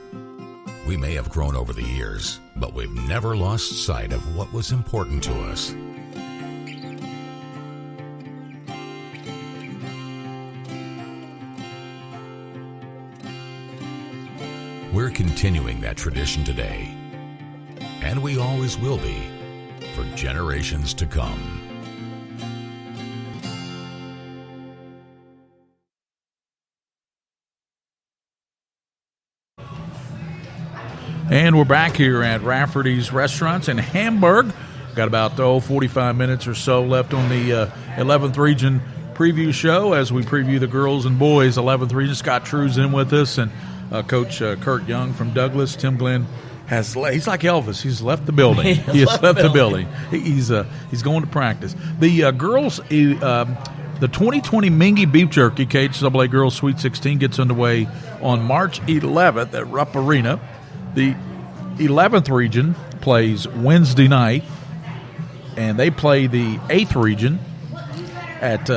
We may have grown over the years, but we've never lost sight of what was important to us. We're continuing that tradition today, and we always will be for generations to come. And we're back here at Rafferty's Restaurants in Hamburg. Got about 45 minutes or so left on the 11th Region preview show as we preview the girls and boys 11th Region. Scott True's in with us, and Coach Kurt Young from Douglas. Tim Glenn he's like Elvis. He's left the building. He has left the building. He's going to practice. The girls, the 2020 Mingy Beef Jerky KHSAA Girls Sweet 16 gets underway on March 11th at Rupp Arena. The 11th Region plays Wednesday night, and they play the 8th Region at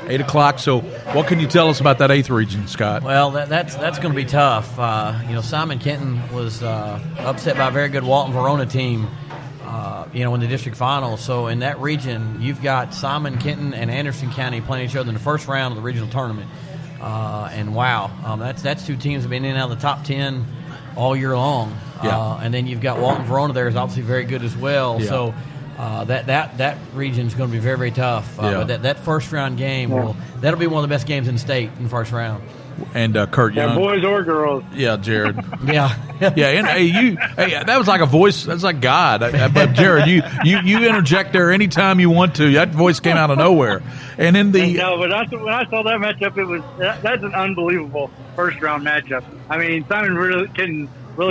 8 o'clock. So what can you tell us about that 8th Region, Scott? Well, that's going to be tough. Simon Kenton was upset by a very good Walton Verona team, in the district finals. So in that region, you've got Simon Kenton and Anderson County playing each other in the first round of the regional tournament. And wow, that's two teams that have been in and out of the top 10 all year long. Yeah. And then you've got Walton Verona there is obviously very good as well. Yeah. So that region is going to be very, very tough. But that first round game, that'll be one of the best games in the state in the first round. And Kurt Young. Boys or girls. Yeah, Jared. Yeah. Yeah, and that was like a voice. That's like God. But Jared, you interject there anytime you want to. That voice came out of nowhere. And in the No, but when I saw that matchup, that's an unbelievable first round matchup. I mean, Simon really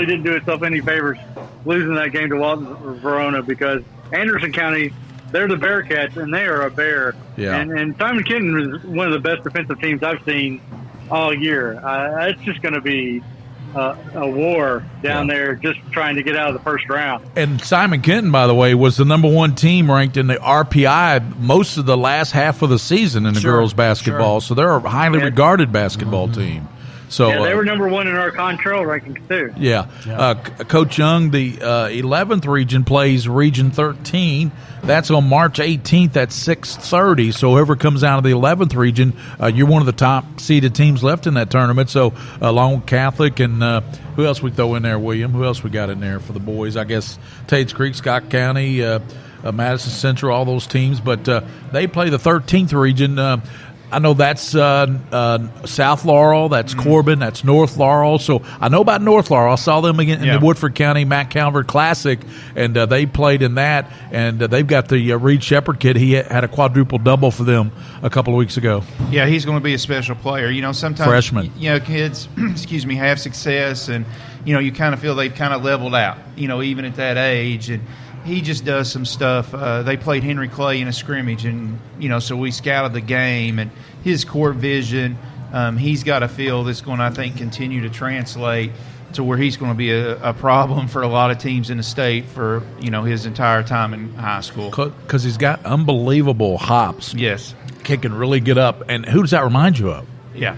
didn't do itself any favors losing that game to Walton Verona, because Anderson County, they're the Bearcats and they are a bear. Yeah. And Simon Kenton is one of the best defensive teams I've seen all year. It's just going to be a war down there just trying to get out of the first round. And Simon Kenton, by the way, was the number one team ranked in the RPI most of the last half of the season in the girls' basketball. So they're a highly regarded basketball team. So they were number one in our Control rankings too. Yeah. Coach Young, the 11th Region plays Region 13. That's on March 18th at 6:30. So whoever comes out of the 11th Region, you're one of the top seeded teams left in that tournament. So along with Catholic and who else we throw in there, William? Who else we got in there for the boys? I guess Tates Creek, Scott County, Madison Central, all those teams. But they play the 13th Region. I know that's South Laurel, that's Corbin, that's North Laurel. So I know about North Laurel. I saw them again in the Woodford County Matt Calvert Classic, and they played in that. And they've got the Reed Shepard kid. He had a quadruple double for them a couple of weeks ago. Yeah, he's going to be a special player. Sometimes freshman. Kids, have success, and you kind of feel they've kind of leveled out. Even at that age, and he just does some stuff. They played Henry Clay in a scrimmage, and so we scouted the game and his court vision. He's got a feel that's going to, I think, continue to translate to where he's going to be a problem for a lot of teams in the state for his entire time in high school. Because he's got unbelievable hops. Yes, kicking really good up. And who does that remind you of? Yeah.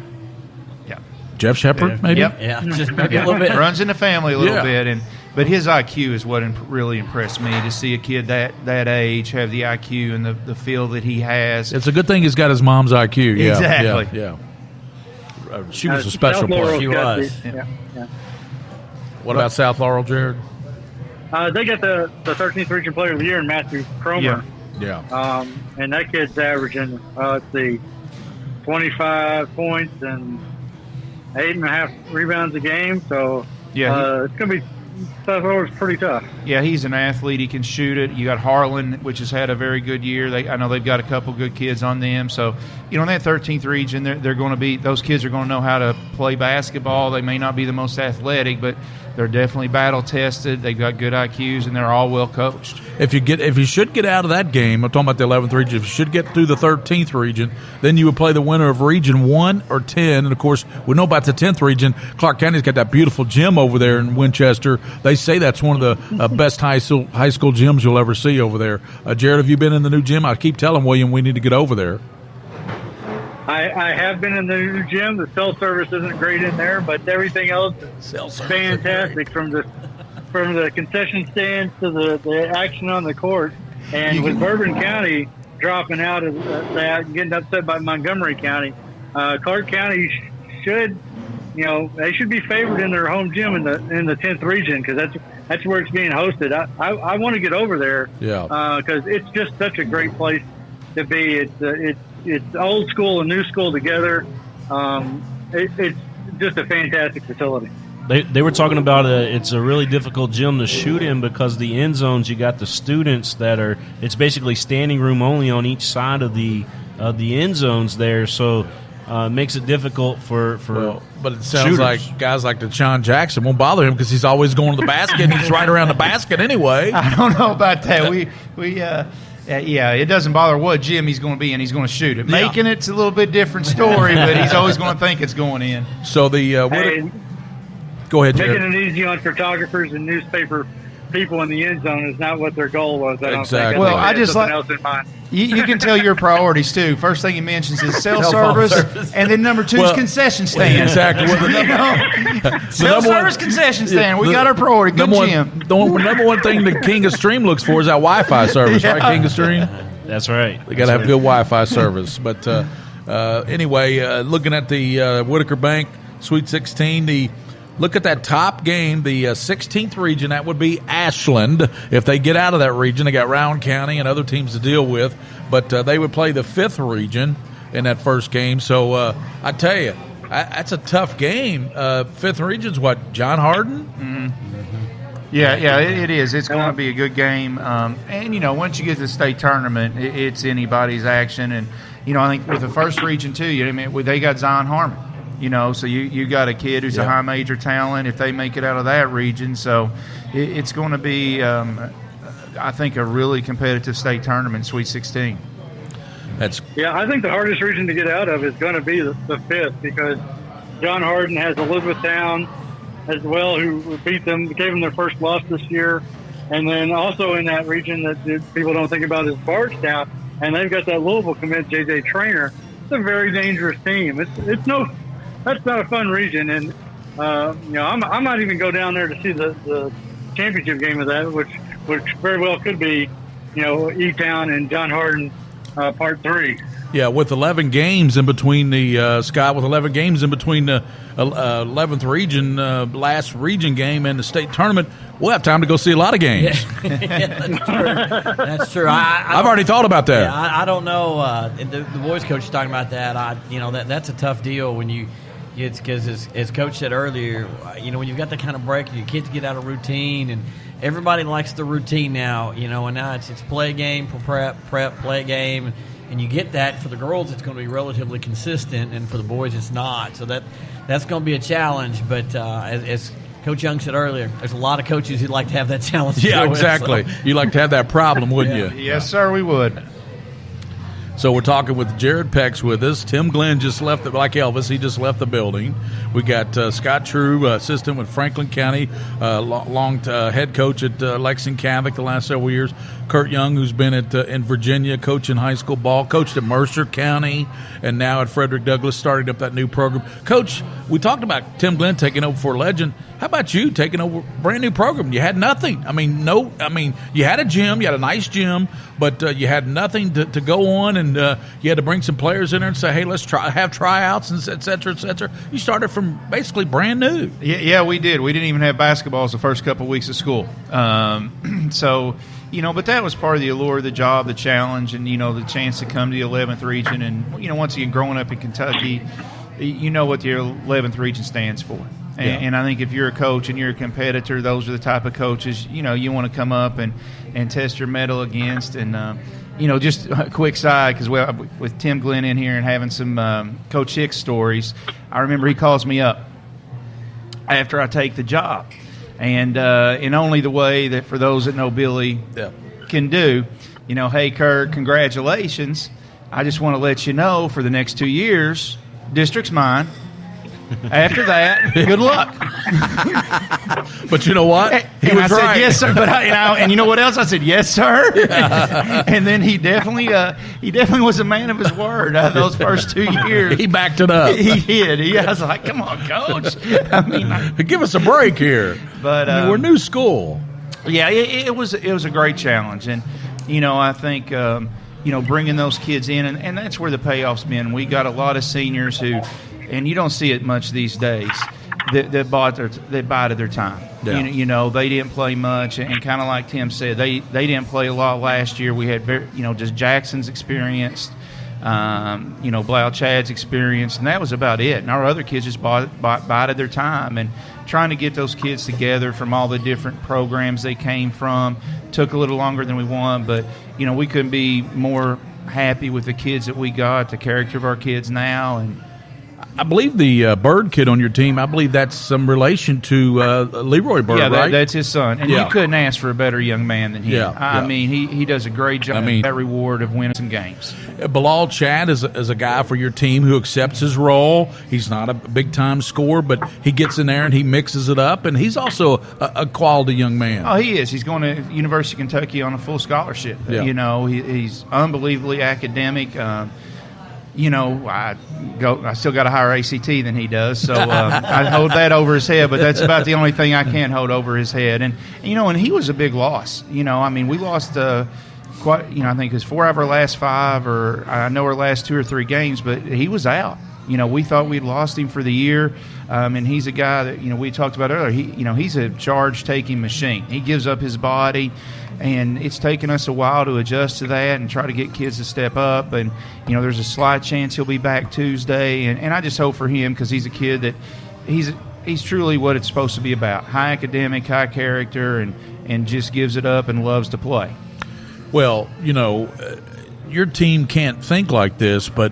Jeff Shepard, maybe. Yep. Yeah, just maybe a little bit. Runs in the family a little bit, and But his IQ is what really impressed me, to see a kid that age have the IQ and the feel that he has. It's a good thing he's got his mom's IQ. Yeah, exactly. Yeah. She was a special player. She was. Yeah. What about South Laurel, Jared? They got the 13th Region Player of the Year in Matthew Cromer. Yeah. And that kid's averaging, 25 points and 8.5 rebounds a game. So it's going to be South Laurel's pretty tough. Yeah, he's an athlete. He can shoot it. You got Harlan, which has had a very good year. I know they've got a couple good kids on them. So, in that 13th region, they're going to be – those kids are going to know how to play basketball. They may not be the most athletic, but they're definitely battle-tested. They've got good IQs, and they're all well-coached. If you should get out of that game, I'm talking about the 11th region, if you should get through the 13th region, then you would play the winner of Region 1 or 10. And, of course, we know about the 10th region. Clark County's got that beautiful gym over there in Winchester. They say that's one of the best high school gyms you'll ever see over there. Jared, have you been in the new gym? I keep telling William we need to get over there. I have been in the new gym. The cell service isn't great in there, but everything else is fantastic, from the concession stands to the action on the court. And with Bourbon County dropping out of that and getting upset by Montgomery County, Clark County should, they should be favored in their home gym in the 10th region, because that's where it's being hosted. I want to get over there, because it's just such a great place to be. It's old school and new school together. It's just a fantastic facility. They were talking about it's a really difficult gym to shoot in, because the end zones, you got the students it's basically standing room only on each side of the end zones there, so it makes it difficult for but it sounds shooters. like guys like DeShaun Jackson won't bother him, because he's always going to the basket and he's right around the basket anyway. I don't know about that. It doesn't bother what gym he's going to be in. He's going to shoot it. Making it's a little bit different story, but he's always going to think it's going in. So go ahead, Jared. Making it easy on photographers and newspaper people in the end zone is not what their goal was. I don't Exactly. think. Well, I just something else in mind. You can tell your priorities too. First thing he mentions is cell service, and then number two is concession stand. Exactly. Cell service, concession stand. We got our priority. Good gym. The number one thing the King of Stream looks for is that Wi-Fi service, right, King of Stream? That's right. They got to have good Wi-Fi service. But anyway, looking at the Whitaker Bank Sweet 16, look at that top game, the 16th region. That would be Ashland. If they get out of that region, they got Rowan County and other teams to deal with. But they would play the 5th region in that first game. So I tell you, that's a tough game. 5th region's what, John Hardin? Mm-hmm. Yeah, it is. It's going to be a good game. And, once you get to the state tournament, it's anybody's action. And, I think with the first region, too, they got Zion Harmon. So you got a kid who's a high major talent if they make it out of that region. So it's going to be, I think, a really competitive state tournament, Sweet 16. I think the hardest region to get out of is going to be the 5th, because John Hardin has Elizabethtown as well, who beat them, gave them their first loss this year. And then also in that region that people don't think about is Bardstown, and they've got that Louisville commit, J.J. Traynor. It's a very dangerous team. That's not a fun region, and I might even go down there to see the championship game of that, which very well could be, E-Town and John Hardin Part 3. Yeah, with 11 games in between Scott, with 11 games in between the 11th region, last region game and the state tournament, we'll have time to go see a lot of games. That's true. I've already thought about that. Yeah, I don't know. The boys coach is talking about that. That's a tough deal when you. It's because, as Coach said earlier, when you've got the kind of break, your kids get out of routine, and everybody likes the routine now. And now it's play a game, prep, play a game, and you get that. For the girls, it's going to be relatively consistent, and for the boys, it's not. So that's going to be a challenge. But as Coach Young said earlier, there's a lot of coaches who'd like to have that challenge. Yeah, exactly. You'd like to have that problem, wouldn't you? Yes, sir, we would. So we're talking with Jared Peck's with us. Tim Glenn just left, like Elvis, he just left the building. We got Scott True, assistant with Franklin County, long head coach at Lexington Catholic the last several years. Kurt Young, who's been in Virginia, coaching high school ball, coached at Mercer County, and now at Frederick Douglass, starting up that new program. Coach, we talked about Tim Glenn taking over for Legend. How about you taking over a brand new program? You had nothing. You had a gym, you had a nice gym, but you had nothing to go on, and you had to bring some players in there and say, hey, let's have tryouts, and et cetera, et cetera. You started from basically brand new. Yeah, we did. We didn't even have basketballs the first couple of weeks of school. So, but that was part of the allure of the job, the challenge, and, the chance to come to the 11th region. And, once again, growing up in Kentucky, you know what the 11th region stands for. And I think if you're a coach and you're a competitor, those are the type of coaches, you want to come up and test your mettle against. And, just a quick side, because with Tim Glenn in here and having some Coach Hicks stories, I remember he calls me up after I take the job. And in only the way that for those that know Billy can do, hey, Kurt, congratulations. I just want to let you know for the next 2 years, district's mine. After that, good luck. But you know what? He was right. Said, yes, sir. But and you know what else? I said, yes, sir. And then he definitely was a man of his word those first 2 years. He backed it up. He did. I was like, come on, Coach. Give us a break here. But we're new school. Yeah, it was a great challenge, and I think bringing those kids in, and that's where the payoff's been. We got a lot of seniors who. And you don't see it much these days. That bided their time. Yeah. They didn't play much, and kind of like Tim said, they didn't play a lot last year. We had just Jackson's experienced, Blau Chad's experienced, and that was about it. And our other kids just bided their time, and trying to get those kids together from all the different programs they came from took a little longer than we wanted, but we couldn't be more happy with the kids that we got, the character of our kids now, and. I believe the Bird kid on your team, I believe that's some relation to Leroy Bird, right? Yeah, that's his son. And you couldn't ask for a better young man than him. Yeah, I mean, he does a great job at that reward of winning some games. Bilal Chad is a guy for your team who accepts his role. He's not a big-time scorer, but he gets in there and he mixes it up, and he's also a quality young man. Oh, he is. He's going to University of Kentucky on a full scholarship. Yeah. He's unbelievably academic. I still got a higher ACT than he does, so I hold that over his head. But that's about the only thing I can't hold over his head. And he was a big loss. We lost quite. I think it was 4 out of our last 5, or I know our last 2 or 3 games. But he was out. We thought we'd lost him for the year, and he's a guy that we talked about earlier. He's a charge-taking machine. He gives up his body. And it's taken us a while to adjust to that and try to get kids to step up. And, there's a slight chance he'll be back Tuesday. And I just hope for him, because he's a kid that he's truly what it's supposed to be about. High academic, high character, and just gives it up and loves to play. Well, your team can't think like this, but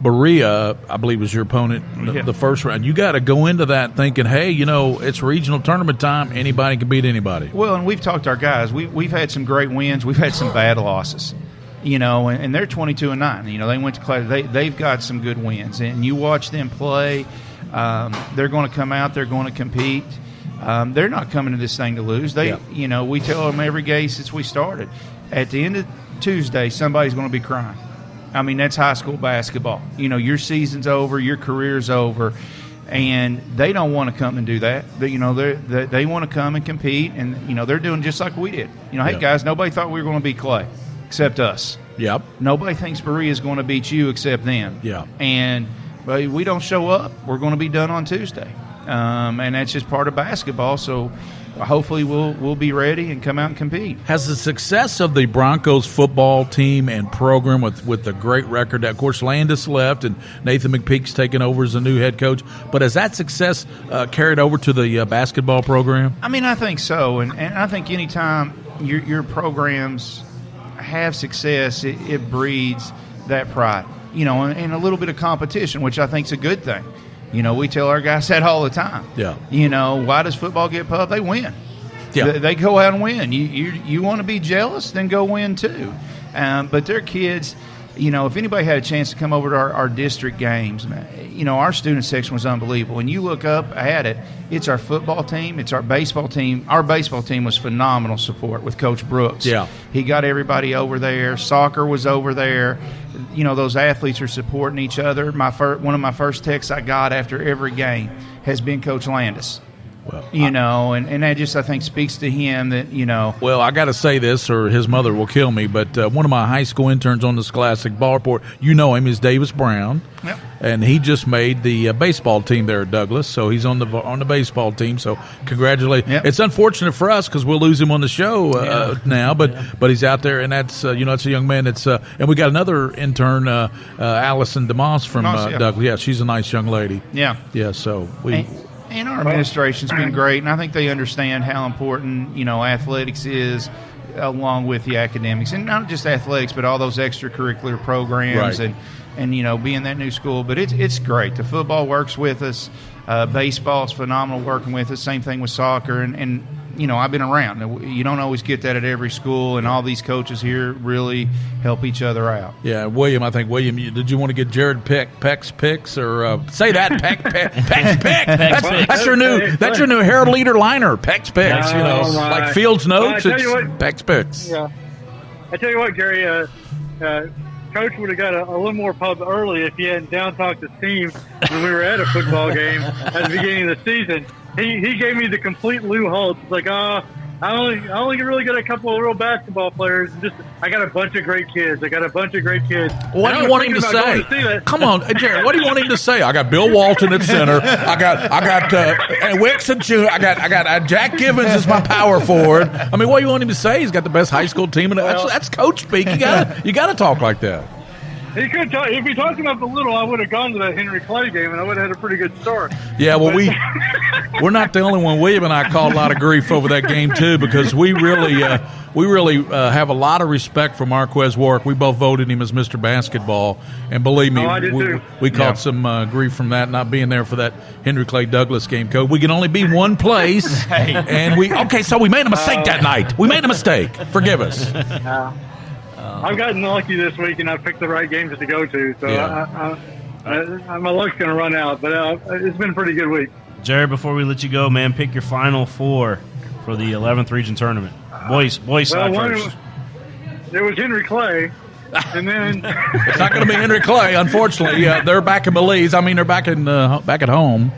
Berea, I believe, was your opponent the first round. You got to go into that thinking, hey, it's regional tournament time. Anybody can beat anybody. Well, and we've talked to our guys. We've had some great wins. We've had some bad losses. And they're 22-9. They went to class. They've got some good wins. And you watch them play. They're going to come out. They're going to compete. They're not coming to this thing to lose. We tell them every game since we started. At the end of Tuesday, somebody's going to be crying. That's high school basketball. Your season's over, your career's over, and they don't want to come and do that. They want to come and compete, and they're doing just like we did. Hey guys, nobody thought we were going to beat Clay except us. Yep. Nobody thinks Berea is going to beat you except them. Yeah. But we don't show up, we're going to be done on Tuesday, and that's just part of basketball. So. Hopefully we'll be ready and come out and compete. Has the success of the Broncos football team and program with a great record, of course Landis left and Nathan McPeak's taken over as a new head coach, but has that success carried over to the basketball program? I think so, and I think anytime your programs have success, it breeds that pride, and a little bit of competition, which I think is a good thing. We tell our guys that all the time. Yeah. Why does football get pub? They win. Yeah. They go out and win. You want to be jealous? Then go win too. But their kids, if anybody had a chance to come over to our district games, our student section was unbelievable. When you look up at it, it's our football team, it's our baseball team. Our baseball team was phenomenal support with Coach Brooks. Yeah. He got everybody over there. Soccer was over there. Those athletes are supporting each other. One of my first texts I got after every game has been Coach Landis. Well, and that just, I think, speaks to him that, Well, I got to say this, or his mother will kill me, but one of my high school interns on the Scholastic Ball Report, him, is Davis Brown. Yep. And he just made the baseball team there at Douglas, so he's on the baseball team. So congratulations. Yep. It's unfortunate for us because we'll lose him on the show now, but he's out there, and that's it's a young man. And we got another intern, Allison DeMoss from Douglas. Yeah, she's a nice young lady. Yeah. Yeah. So we. And our administration's been great, and I think they understand how important, athletics is, along with the academics. And not just athletics, but all those extracurricular programs and being that new school. But it's great. The football works with us. Baseball's phenomenal working with us. Same thing with soccer. And I've been around. You don't always get that at every school, and all these coaches here really help each other out. Yeah, William, did you want to get Jared Peck's picks, or say that Peck's pick? That's your new Herald Leader liner, Peck's picks. Like Fields Notes, it's Peck's picks. Yeah, I tell you what, Gary, Coach would have got a little more pub early if he hadn't down-talked his team when we were at a football game at the beginning of the season. He gave me the complete Lou Holtz. It's like, I only really got a couple of real basketball players. I got a bunch of great kids. What do you want him to say? Come on, Jared. What do you want him to say? I got Bill Walton at center. I got Wicks and June. I got Jack Givens as my power forward. I mean, what do you want him to say? He's got the best high school team, and that's coach speak. You got to talk like that. He could talk. If he talked about the little, I would have gone to that Henry Clay game, and I would have had a pretty good start. Yeah, well, we're not the only one. William and I caught a lot of grief over that game too, because we really have a lot of respect for Marquez Warwick. We both voted him as Mr. Basketball, and believe me, we caught some grief from that, not being there for that Henry Clay Douglas game. Coach, we can only be one place, and so we made a mistake that night. We made a mistake. Forgive us. I've gotten lucky this week, and I've picked the right games to go to. So my luck's going to run out, but it's been a pretty good week. Jared, before we let you go, man, pick your final four for the 11th region tournament. Boys side first. There was Henry Clay, and then it's not going to be Henry Clay, unfortunately. They're back in Belize. I mean, they're back at home.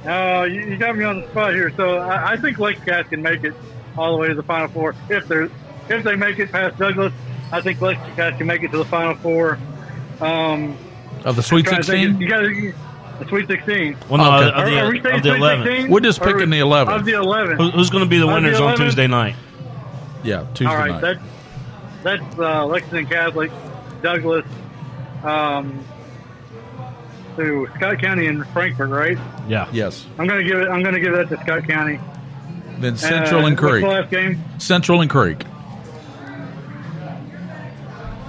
You got me on the spot here. So I think Lake Cass can make it all the way to the Final Four if they make it past Douglas. I think Lake Cass can make it to the Final Four. Of the Sweet 16? You got the Sweet 16. Well, no, of the 11. We're just picking the 11. Of the 11. Who's going to be the winners on Tuesday night? Yeah, Tuesday night. All right, that's Lexington Catholic, Douglas, to Scott County and Frankfort, right? Yeah. Yes. I'm going to give that to Scott County. Then Central and Creek. What's the last game? Central and Creek.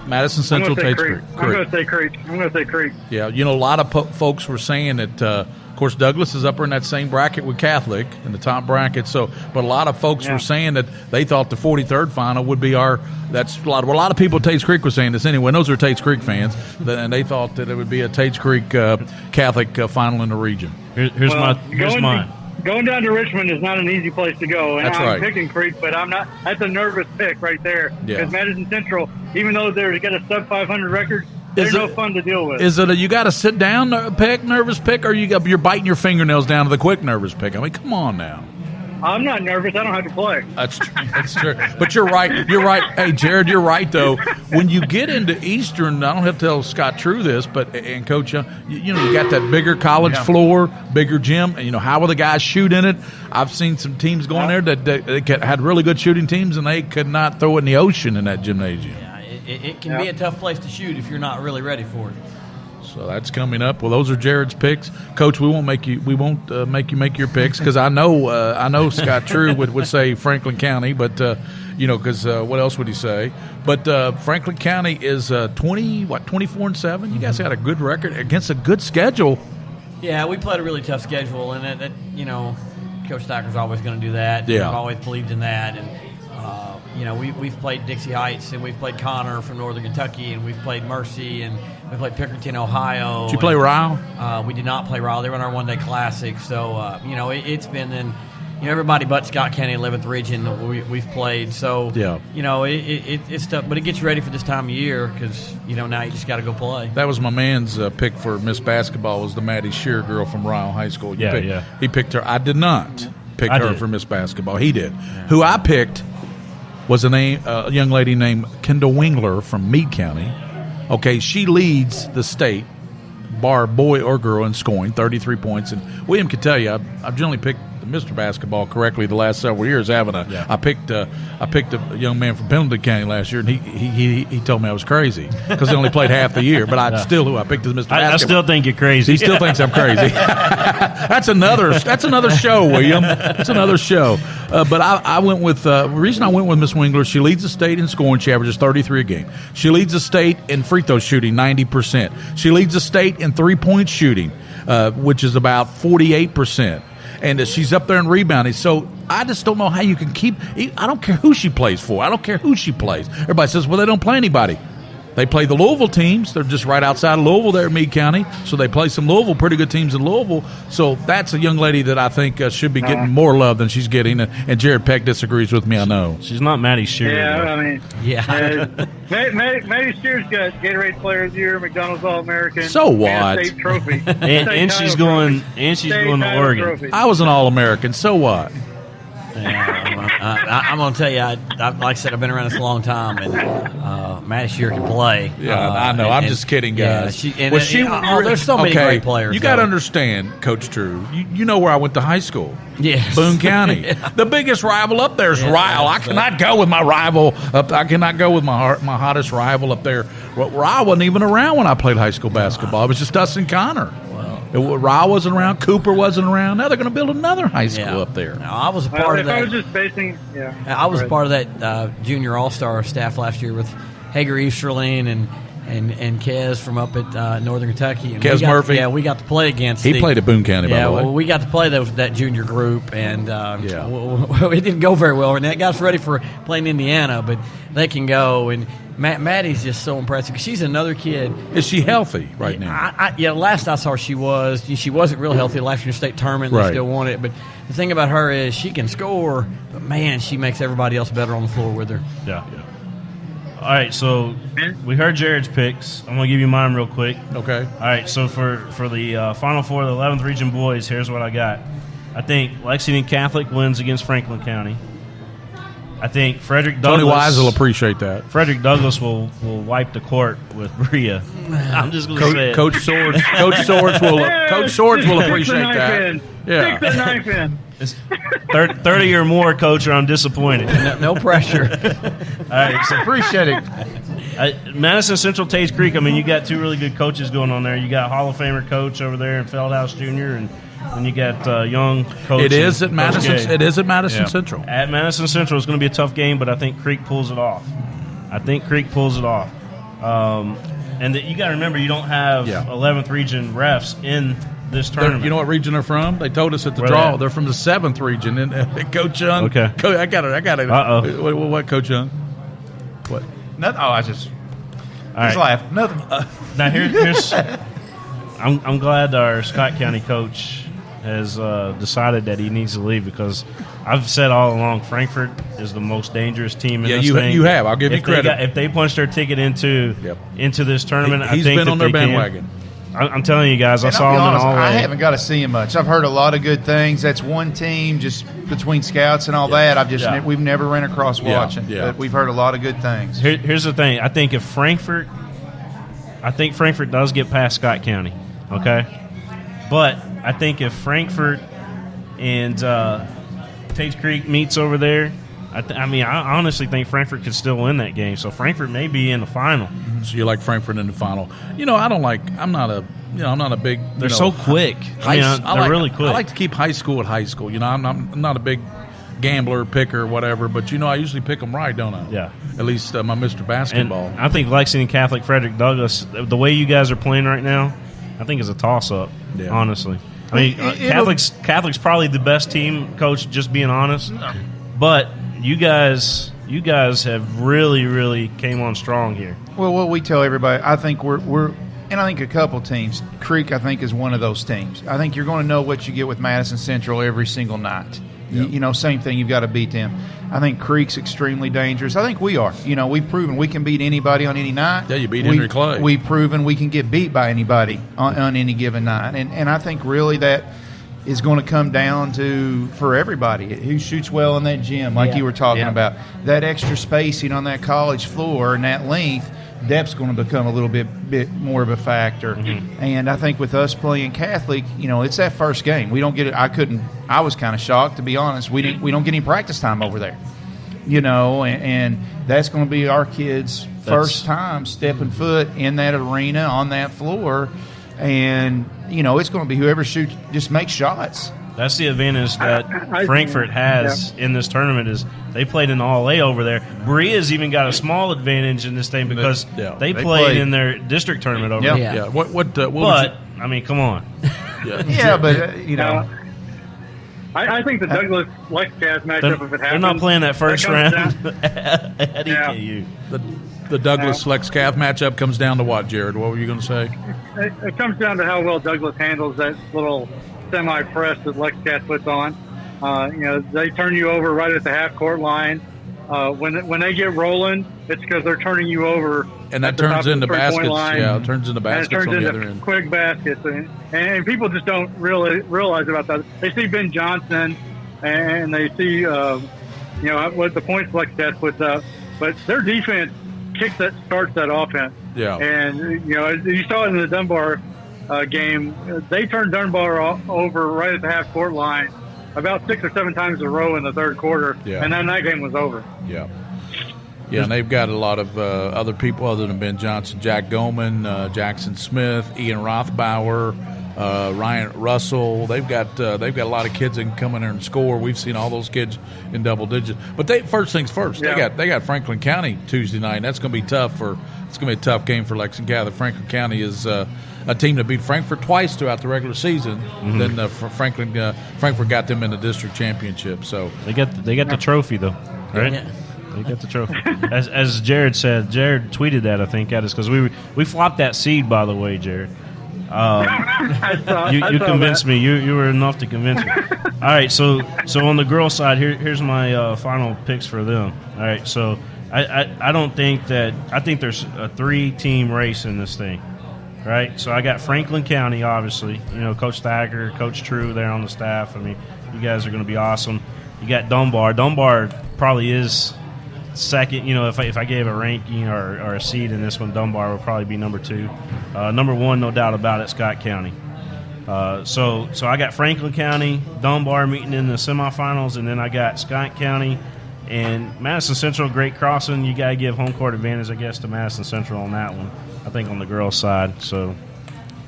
Madison Central, Tates Creek. I'm going to say Creek. Yeah, a lot of folks were saying that, of course, Douglas is up in that same bracket with Catholic in the top bracket. So, but a lot of folks were saying that they thought the 43rd final would be a lot of people at Tates Creek were saying this anyway. And those are Tates Creek fans, and they thought that it would be a Tates Creek Catholic final in the region. Here's mine. Going down to Richmond is not an easy place to go, and That's I'm right. picking Creek, but I'm not. That's a nervous pick right there. Because Madison Central, even though they've got a sub 500 record, they're no fun to deal with. Is it you got to sit down nervous pick, or you're biting your fingernails down to the quick nervous pick? I mean, come on now. I'm not nervous. I don't have to play. That's true. But you're right. Hey, Jared, you're right, though. When you get into Eastern, I don't have to tell Scott True this, and Coach, you got that bigger college floor, bigger gym, and how will the guys shoot in it? I've seen some teams going there that had really good shooting teams, and they could not throw it in the ocean in that gymnasium. Yeah, it can be a tough place to shoot if you're not really ready for it. So that's coming up. Well, those are Jared's picks, Coach. We won't make you make your picks because I know Scott True would say Franklin County, but because what else would he say? But Franklin County is 24-7. You guys got a good record against a good schedule. Yeah, we played a really tough schedule, and Coach Thacker's always going to do that. Yeah, I've always believed in that, and we've played Dixie Heights, and we've played Connor from Northern Kentucky, and we've played Mercy, and we played Pickerington, Ohio. Did you play Ryle? We did not play Ryle. They were in our one-day classic. So, it's been in everybody but Scott County 11th Region we've played. So, it's tough. But it gets you ready for this time of year because, now you just got to go play. That was my man's pick for Miss Basketball was the Maddie Shear girl from Ryle High School. He picked her. I did not pick her for Miss Basketball. He did. Yeah. Who I picked was a young lady named Kendall Wingler from Meade County. Okay, she leads the state, bar boy or girl, in scoring, 33 points. And William can tell you, I've generally picked Mr. Basketball correctly the last several years, haven't I? Yeah. I picked a young man from Pendleton County last year, and he told me I was crazy because he only played half the year. But I picked as Mr. Basketball. I still think you're crazy. He still thinks I'm crazy. That's another show, William. That's another show. But I went with the reason I went with Miss Wingler. She leads the state in scoring. She averages 33 a game. She leads the state in free throw shooting, 90%. She leads the state in 3-point shooting, which is about 48%. And she's up there in rebounding. So I just don't know how you can keep – I don't care who she plays for. I don't care who she plays. Everybody says, well, they don't play anybody. They play the Louisville teams. They're just right outside of Louisville there in Meade County. So they play some pretty good teams in Louisville. So that's a young lady that I think should be getting more love than she's getting. And Jared Peck disagrees with me, I know. She's not Maddie Shear. Maddie Shear's got Gatorade Player of the Year, McDonald's All-American. So what? And state trophy. and she's going to Oregon. Trophy. I was an All-American. So what? I'm going to tell you, like I said, I've been around this a long time, and Maddie Shear can play. Yeah, I know. I'm just kidding, guys. There's so many great players. You got to understand, Coach Drew, you know where I went to high school. Yes. Boone County. Yeah. The biggest rival up there is Ryle. I cannot go with my rival. I cannot go with my hottest rival up there. Ryle wasn't even around when I played high school basketball. It was just us and Connor. Ryle wasn't around. Cooper wasn't around. Now they're going to build another high school up there. Now, I was a part of that. I was just basing. Yeah. I was part of that junior all-star staff last year with Hager Easterling and Kez from up at Northern Kentucky. And Kez Murphy. Yeah, we got to play against. He played at Boone County, by the way. Well, we got to play that junior group, and it didn't go very well. And that got us ready for playing Indiana, but they can go. And Maddie's just so impressive because she's another kid. Is she healthy right now? Last I saw she was. She wasn't real healthy last year's state tournament. They still won it, but the thing about her is she can score, but man, she makes everybody else better on the floor with her. Yeah. All right, so we heard Jared's picks. I'm going to give you mine real quick. Okay. All right, so for the Final Four of the 11th Region boys, here's what I got. I think Lexington Catholic wins against Franklin County. I think Frederick Douglass. Tony Wise will appreciate that. Frederick Douglass will wipe the court with Bria. I'm just going to say it. Coach Swords. Coach Swords will appreciate that. Stick the knife in. 30 or more, Coach, or I'm disappointed. No pressure. All right, so appreciate it. Madison Central Taze Creek. I mean, you got two really good coaches going on there. You got Hall of Famer coach over there in Feldhouse Jr. and you got young coach. It is at Madison. It is at Madison Central. At Madison Central, it's going to be a tough game, but I think Creek pulls it off. And you got to remember, you don't have 11th region refs in this tournament. You know what region they're from? They told us at the draw. They're from the 7th region. And Coach Young. Okay. I got it. Uh-oh. What, Coach Young? What? Nothing. Oh, I just right. laughed. Nothing. Now here's. I'm glad our Scott County coach has decided that he needs to leave because I've said all along Frankfort is the most dangerous team in this thing. You have. I'll give you credit. If they punch their ticket into this tournament, he's I think been on their bandwagon. I'm telling you guys, I saw him in all I haven't got to see him much. I've heard a lot of good things. That's one team just between scouts and all that. We've never ran across watching, but we've heard a lot of good things. Here's the thing. I think Frankfort does get past Scott County, okay? But I think if Frankfort and Taze Creek meets over there, I honestly think Frankfort could still win that game. So Frankfort may be in the final. So you like Frankfort in the final? I'm not a big. They're so quick. They're really quick. I like to keep high school at high school. I'm not a big gambler, picker, whatever. But I usually pick them right, don't I? Yeah. At least my Mr. Basketball. And I think Lexington Catholic, Frederick Douglass, the way you guys are playing right now, I think is a toss-up. Yeah. Honestly, I mean, Catholic's probably the best team, Coach. Just being honest, but you guys you guys have really, really came on strong here. Well, what we tell everybody, I think we're and I think a couple teams. Creek, I think, is one of those teams. I think you're going to know what you get with Madison Central every single night. Yep. You know, same thing. You've got to beat them. I think Creek's extremely dangerous. I think we are. You know, we've proven we can beat anybody on any night. Yeah, you beat Henry Clay. We've proven we can get beat by anybody on any given night. And I think really that is going to come down to, for everybody, who shoots well in that gym, like you were talking about. That extra spacing on that college floor and that length, depth's going to become a little bit more of a factor. Mm-hmm. And I think with us playing Catholic, you know, it's that first game. We don't get it. I was kind of shocked, to be honest. We don't get any practice time over there. You know, and that's going to be our kids' first time stepping foot in that arena, on that floor. And, you know, it's going to be whoever shoots, just makes shots. That's the advantage that Frankfort has in this tournament is they played in the All-A over there. Berea's even got a small advantage in this thing because they played in their district tournament over there. Yeah. What but, I mean, come on. But, you know. I think the Douglas Lexcast matchup, if it happens. They're not playing that first round at EKU. The Douglas Lexcath matchup comes down to what, Jared? What were you going to say? It comes down to how well Douglas handles that little semi-press that Lexcath puts on. You know, they turn you over right at the half-court line. When they get rolling, it's because they're turning you over. And that turns into baskets. Yeah, it turns into baskets on the other end. Quick baskets. And people just don't really realize about that. They see Ben Johnson and they see, you know, what the points Lexcath puts up. But their defense starts that offense. Yeah. And, you know, you saw it in the Dunbar game. They turned Dunbar over right at the half-court line about 6 or 7 times in a row in the third quarter, and then that game was over. Yeah. Yeah, and they've got a lot of other people other than Ben Johnson, Jack Goman, Jackson Smith, Ian Rothbauer, Ryan Russell. They've got a lot of kids that can come in there and score. We've seen all those kids in double digits. But first things first, they got Franklin County Tuesday night. And that's going to be tough it's going to be a tough game for Lexington Catholic. Franklin County is a team that beat Frankfort twice throughout the regular season. Mm-hmm. Then Frankfort got them in the district championship. So they got the trophy though, right? Yeah. They got the trophy. As Jared said, Jared tweeted that, I think, at us because we flopped that seed, by the way, Jared. You convinced me. You were enough to convince me. All right, so on the girls' side, here's my final picks for them. All right, so I don't think that – I think there's a 3-team race in this thing, right? So I got Franklin County, obviously. You know, Coach Thacker, Coach True there on the staff. I mean, you guys are going to be awesome. You got Dunbar. Dunbar probably is – second, you know, if I gave a ranking or a seed in this one, Dunbar would probably be number 2. Number 1, no doubt about it, Scott County. So I got Franklin County, Dunbar meeting in the semifinals, and then I got Scott County and Madison Central, Great Crossing. You got to give home court advantage, I guess, to Madison Central on that one, I think, on the girls' side. So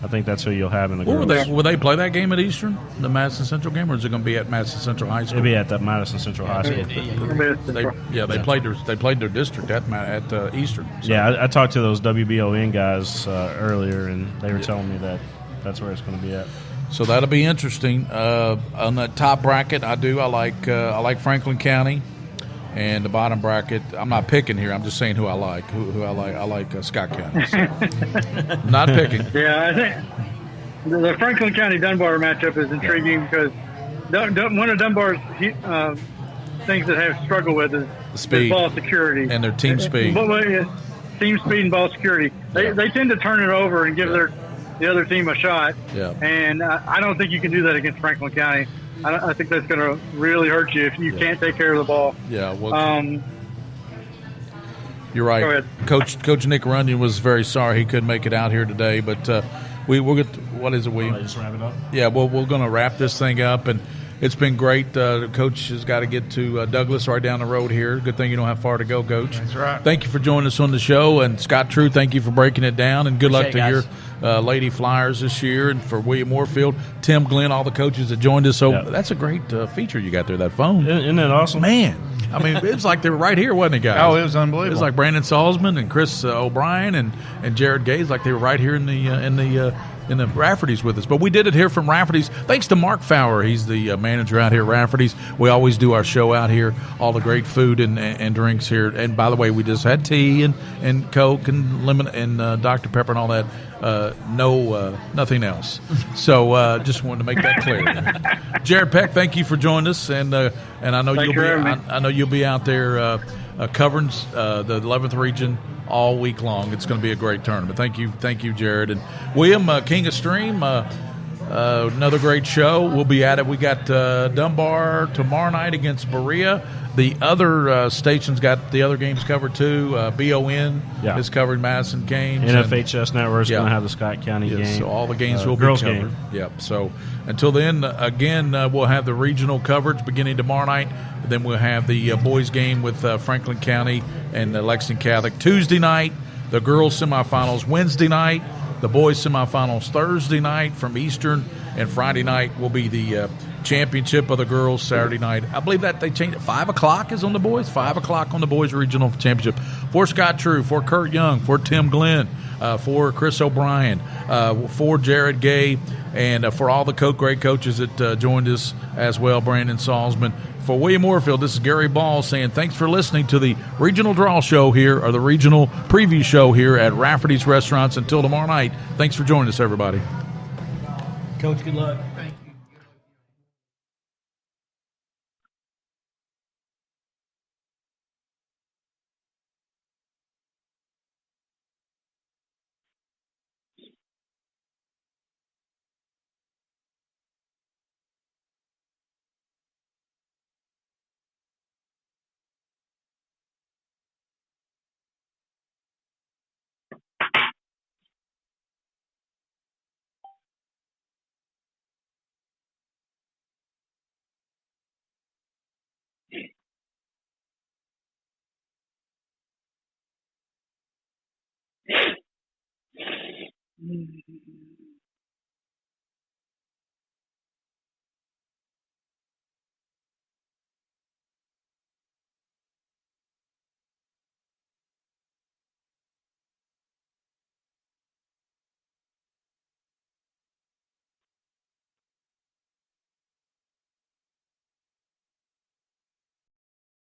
I think that's who you'll have in the girls. Will they play that game at Eastern, the Madison Central game, or is it going to be at Madison Central High School? It'll be at that Madison Central High School. They played their district at Eastern. So. Yeah, I talked to those WBON guys earlier, and they were telling me that that's where it's going to be at. So that'll be interesting. On the top bracket, I like Franklin County. And the bottom bracket, I'm not picking here. I'm just saying who I like. Who I like. I like Scott County. So. Not picking. Yeah, I think the Franklin County Dunbar matchup is intriguing because one of Dunbar's things that have struggled with is speed, ball security, and their team speed. Team speed and ball security. They tend to turn it over and give the other team a shot. Yeah. And I don't think you can do that against Franklin County. I think that's going to really hurt you if you can't take care of the ball. Yeah, well, you're right. Go ahead. Coach Nick Runyon was very sorry he couldn't make it out here today, but we'll get – what is it? Just wrap it up? Yeah, well, we're going to wrap this thing up, and it's been great. Coach has got to get to Douglas right down the road here. Good thing you don't have far to go, Coach. That's right. Thank you for joining us on the show, and Scott True, thank you for breaking it down, and good luck to your Lady Flyers this year, and for William Moorfield, Tim Glenn, all the coaches that joined us. So that's a great feature you got there, that phone. Isn't that awesome? Man, I mean, it was like they were right here, wasn't it, guys? Oh, it was unbelievable. It was like Brandon Salzman and Chris O'Brien and Jared Gaze, like they were right here in the in the Rafferty's with us. But we did it here from Rafferty's. Thanks to Mark Fowler. He's the manager out here at Rafferty's. We always do our show out here, all the great food and drinks here. And by the way, we just had tea and Coke and lemon and Dr. Pepper and all that. Nothing else. So just wanted to make that clear. Jared Peck, thank you for joining us, and I know you'll be out there covering the 11th region all week long. It's going to be a great tournament. Thank you, Jared and William, King of Stream. Another great show. We'll be at it. We got Dunbar tomorrow night against Berea. The other stations got the other games covered too. BON is covering Madison games. NFHS Network is going to have the Scott County game. So all the games will be girls covered. Game. Yep. So until then, again, we'll have the regional coverage beginning tomorrow night. Then we'll have the boys game with Franklin County and Lexington Catholic Tuesday night. The girls semifinals Wednesday night. The boys semifinals Thursday night from Eastern, and Friday night will be the championship of the girls Saturday night. I believe that they changed it. 5 o'clock is on the boys. 5 o'clock on the boys regional championship. For Scott True, for Kurt Young, for Tim Glenn, for Chris O'Brien, for Jared Gay, and for all the great coaches that joined us as well, Brandon Salzman. For William Warfield, this is Gary Ball saying thanks for listening to the Regional Draw Show here, or the Regional Preview Show here at Rafferty's Restaurants. Until tomorrow night, thanks for joining us, everybody. Coach, good luck. Mm-hmm.